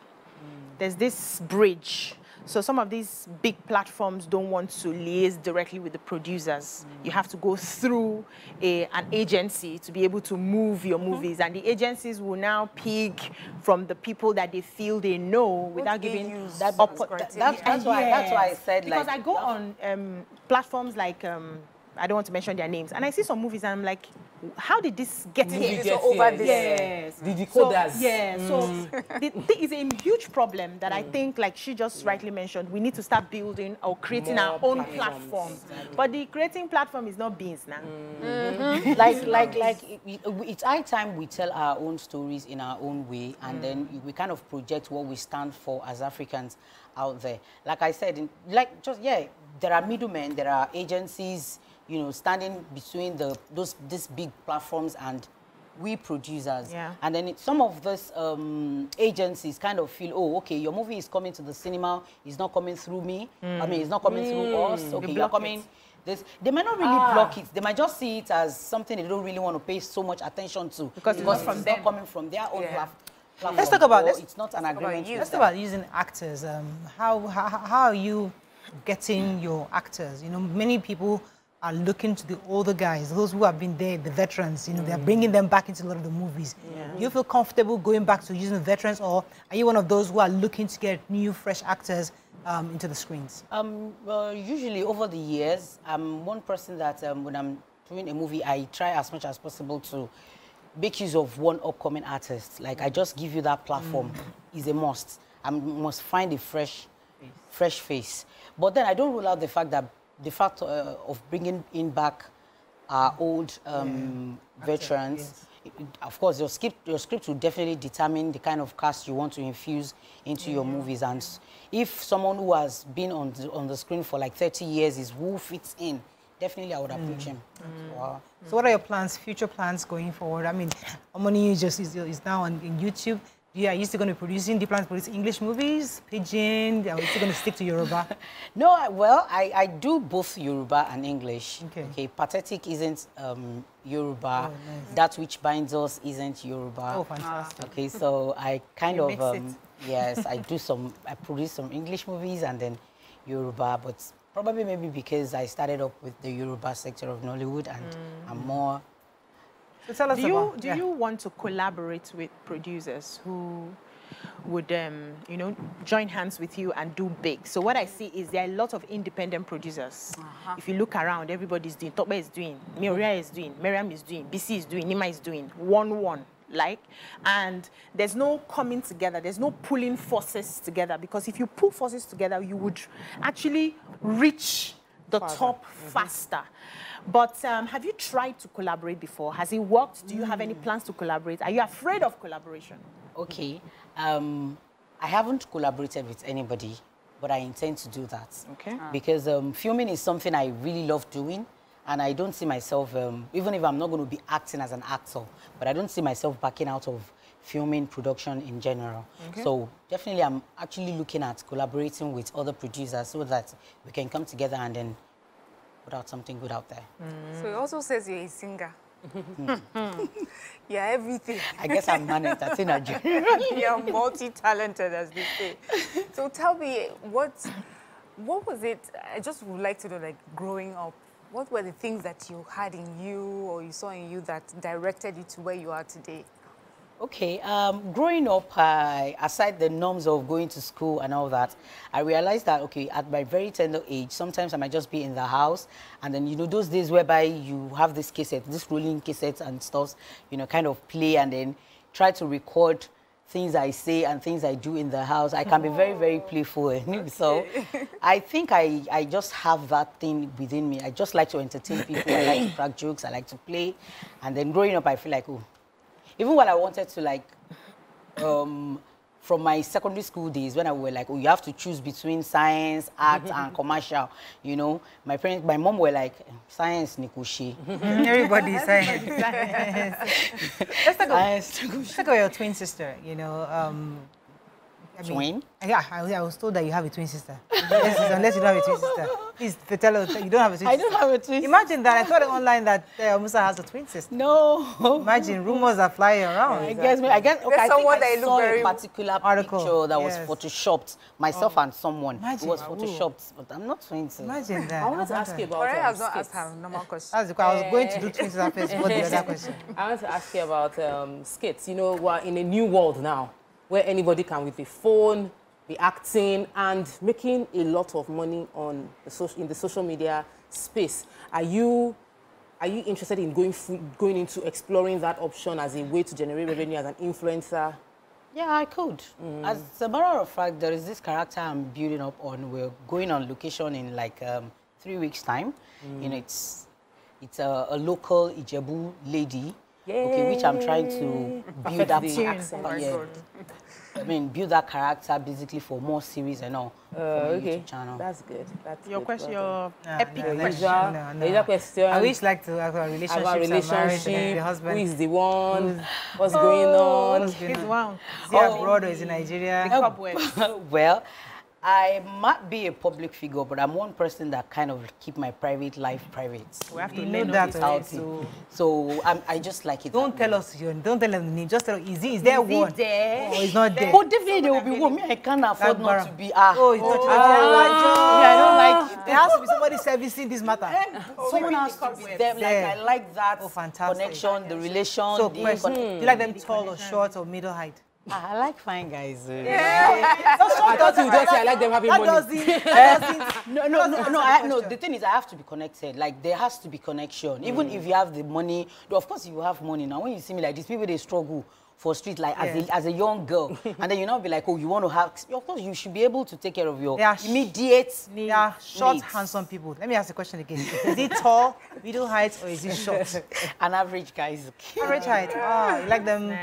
There's this bridge. So some of these big platforms don't want to liaise directly with the producers. You have to go through an agency to be able to move your movies. And the agencies will now pick from the people that they feel they know without giving you that's why I said, because like, I go on platforms like, I don't want to mention their names, and I see some movies and I'm like, how did this get here? Over this. Yes. The decoders. So it's a huge problem that I think, like she just rightly mentioned, we need to start building or creating our own platform. Exactly. But the creating platform is not beans now. It's high time we tell our own stories in our own way, and then we kind of project what we stand for as Africans out there. Like I said, there are middlemen, there are agencies, you know, standing between these big platforms and we producers. And then some of these agencies kind of feel, oh, okay, your movie is coming to the cinema, it's not coming through me. I mean, it's not coming through us. Okay, you're coming. They might not really block it. They might just see it as something they don't really want to pay so much attention to because it's not coming from their own platform. Let's talk about it's not an agreement. Let's talk about using actors. How are you getting your actors? You know, many people are looking to the older guys, those who have been there, the veterans, you know, they're bringing them back into a lot of the movies. Do you feel comfortable going back to using the veterans, or are you one of those who are looking to get new, fresh actors into the screens? Well, usually over the years, I'm one person that when I'm doing a movie, I try as much as possible to make use of one upcoming artist. Like, I just give you that platform. Is a must. I must find a fresh face. But then I don't rule out the fact that of bringing in back our old veterans. Of course, your script will definitely determine the kind of cast you want to infuse into your movies. And if someone who has been on the screen for like 30 years is who fits in, definitely I would approach him. Wow. So what are your plans, future plans going forward? I mean, Omoni is now on YouTube. Are you still going to be producing? Do you plan to produce English movies, Pidgin? Are you still going to stick to Yoruba? No, well, I do both Yoruba and English. Okay, Pathetic isn't Yoruba. Nice. That Which Binds Us isn't Yoruba. Oh, fantastic. Okay, so I kind of, yes, I produce some English movies and then Yoruba, but probably maybe because I started up with the Yoruba sector of Nollywood and I'm more... So tell us do you want to collaborate with producers who would, you know, join hands with you and do big? So what I see is there are a lot of independent producers. If you look around, everybody's doing. Tope is doing, Miria is doing, Miriam is doing, BC is doing, Nima is doing, one. And there's no coming together, there's no pulling forces together, because if you pull forces together, you would actually reach the top faster. But have you tried to collaborate before? Has it worked? Do you have any plans to collaborate? Are you afraid of collaboration? Okay. I haven't collaborated with anybody, but I intend to do that. Okay. Because filming is something I really love doing, and I don't see myself, even if I'm not going to be acting as an actor, but I don't see myself backing out of filming production in general. Okay. So definitely I'm actually looking at collaborating with other producers so that we can come together and then put out something good out there. So it also says you're a singer. Yeah, everything. I guess I'm an entertainer. You're multi-talented, as they say. So tell me, what was it? I just would like to know, like, growing up, what were the things that you had in you or you saw in you that directed you to where you are today? Okay, growing up, aside the norms of going to school and all that, I realized that, okay, at my very tender age, sometimes I might just be in the house, and then, you know, those days whereby you have this cassette, this rolling cassette and stuff, you know, kind of play and then try to record things I say and things I do in the house. I can be very, very playful. Okay. So I think I just have that thing within me. I just like to entertain people. I like to crack jokes. I like to play. And then growing up, I feel like, oh, even when I wanted to, like, from my secondary school days, when I were like, oh, you have to choose between science, art, and commercial, you know, my mom were like, science, Nikushi. Everybody science. Let's talk about your twin sister, you know. Twin? Yeah, I was told that you have a twin sister. Unless you don't have a twin sister. Please tell us you don't have a twin sister. I don't have a twin sister. Imagine that. I thought online that Amusa has a twin sister. No. Imagine, rumors are flying around. I guess, okay, I think I saw a particular picture that was photoshopped, myself and someone. Imagine. It was photoshopped, but I'm not twin sister. Imagine that. I wanted to ask you about I have not asked her normal question. That's because I was going to do twin sister first, but the other question. I want to ask you about skits. You know, we're in a new world now, where anybody can, with a phone, be acting and making a lot of money on in the social media space. Are you interested in going into exploring that option as a way to generate revenue as an influencer? Yeah, I could. As a matter of fact, there is this character I'm building up on. We're going on location in like 3 weeks' time. You know, it's a local Ijebu lady. Okay, which I'm trying to build up the accent. I mean, build that character basically for more series and all. Okay, channel. That's good. That's your good. question, your epic question. Question. I wish like to have a relationship. The husband. Who is the one? What's going on? He's one. Is he abroad or is he in Nigeria? Well, I might be a public figure, but I'm one person that kind of keep my private life private. We have to know that already. So I just like it. Don't tell us your name. Don't tell us the name. Just tell us, is there one? There? Or is not there? Oh, definitely there will be one. Me, I can't afford not to be. Oh, it's not. I don't like it. There has to be somebody servicing this matter. Someone has to be them. Like, I like that connection, the relation. So, do you like them tall or short or middle height? I like fine guys. I thought you just say I like them having money. No. The thing is, I have to be connected. Like, there has to be connection. Even if you have the money, of course you have money. Now, when you see me like this, people, they struggle for street, like as a young girl. And then you now be like, oh, you want to have, of course, you should be able to take care of your immediate needs. Yeah, short, handsome people. Let me ask the question again. Is it tall, middle height, or is it short? An average guy is okay. Average height. Ah, you like them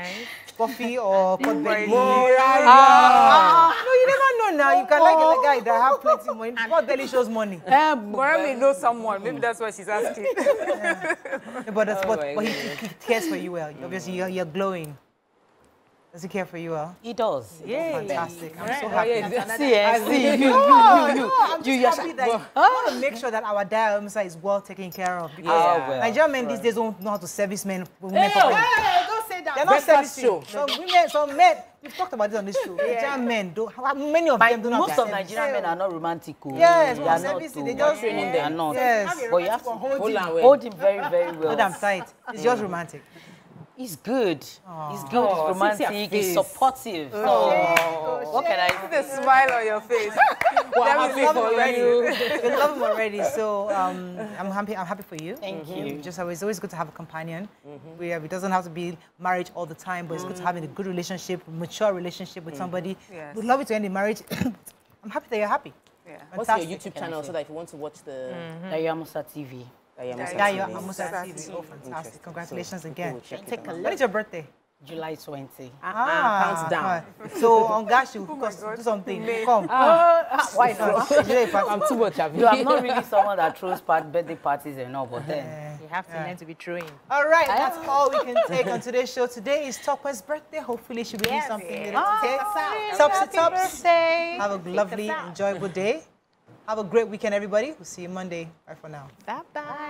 puffy or pot belly? No, you never know now. You can like a guy that have plenty of money. Pot belly shows money. Moremi knows someone. Maybe that's why she's asking. But he cares for you well. Obviously, you're glowing. Does he care for you well? He does. Yeah, fantastic. I'm so happy. I'm just happy that I want to make sure that our Dayo Amusa is well taken care of. Because Nigerian men these days don't know how to service women properly. Don't say that. They're not servicing. Some men, we've talked about this on this show. Nigerian men, many of them do not. Most of Nigerian men are not romantic. Yes, they are servicing. They just training them. They are not. Yes. But you have to hold him very, very well. Hold him tight. It's just romantic. He's good. He's good. He's romantic. He's supportive. What can I see? The smile on your face. Well, I'm happy for you. We love him already. So I'm happy for you. Thank you. Just it's always good to have a companion. It doesn't have to be marriage all the time, but it's good to have a good relationship, mature relationship with somebody. We'd love it to end in marriage. I'm happy that you're happy. What's your YouTube channel so that if you want to watch the... Dayo Amusa TV. Dayo Amusa TV. Oh, fantastic. Congratulations again. Take a look. When is your birthday? July 20. Counts down. So, on gosh, you do something. Come. Why not? I'm too much. I'm not really someone that throws birthday parties and all, but then... You have to learn to be throwing. All right, that's all we can take on today's show. Today is Tokwe's birthday. Hopefully, she'll be doing something little today. Tops. Have a lovely, enjoyable day. Have a great weekend, everybody. We'll see you Monday. Bye for now. Bye-bye.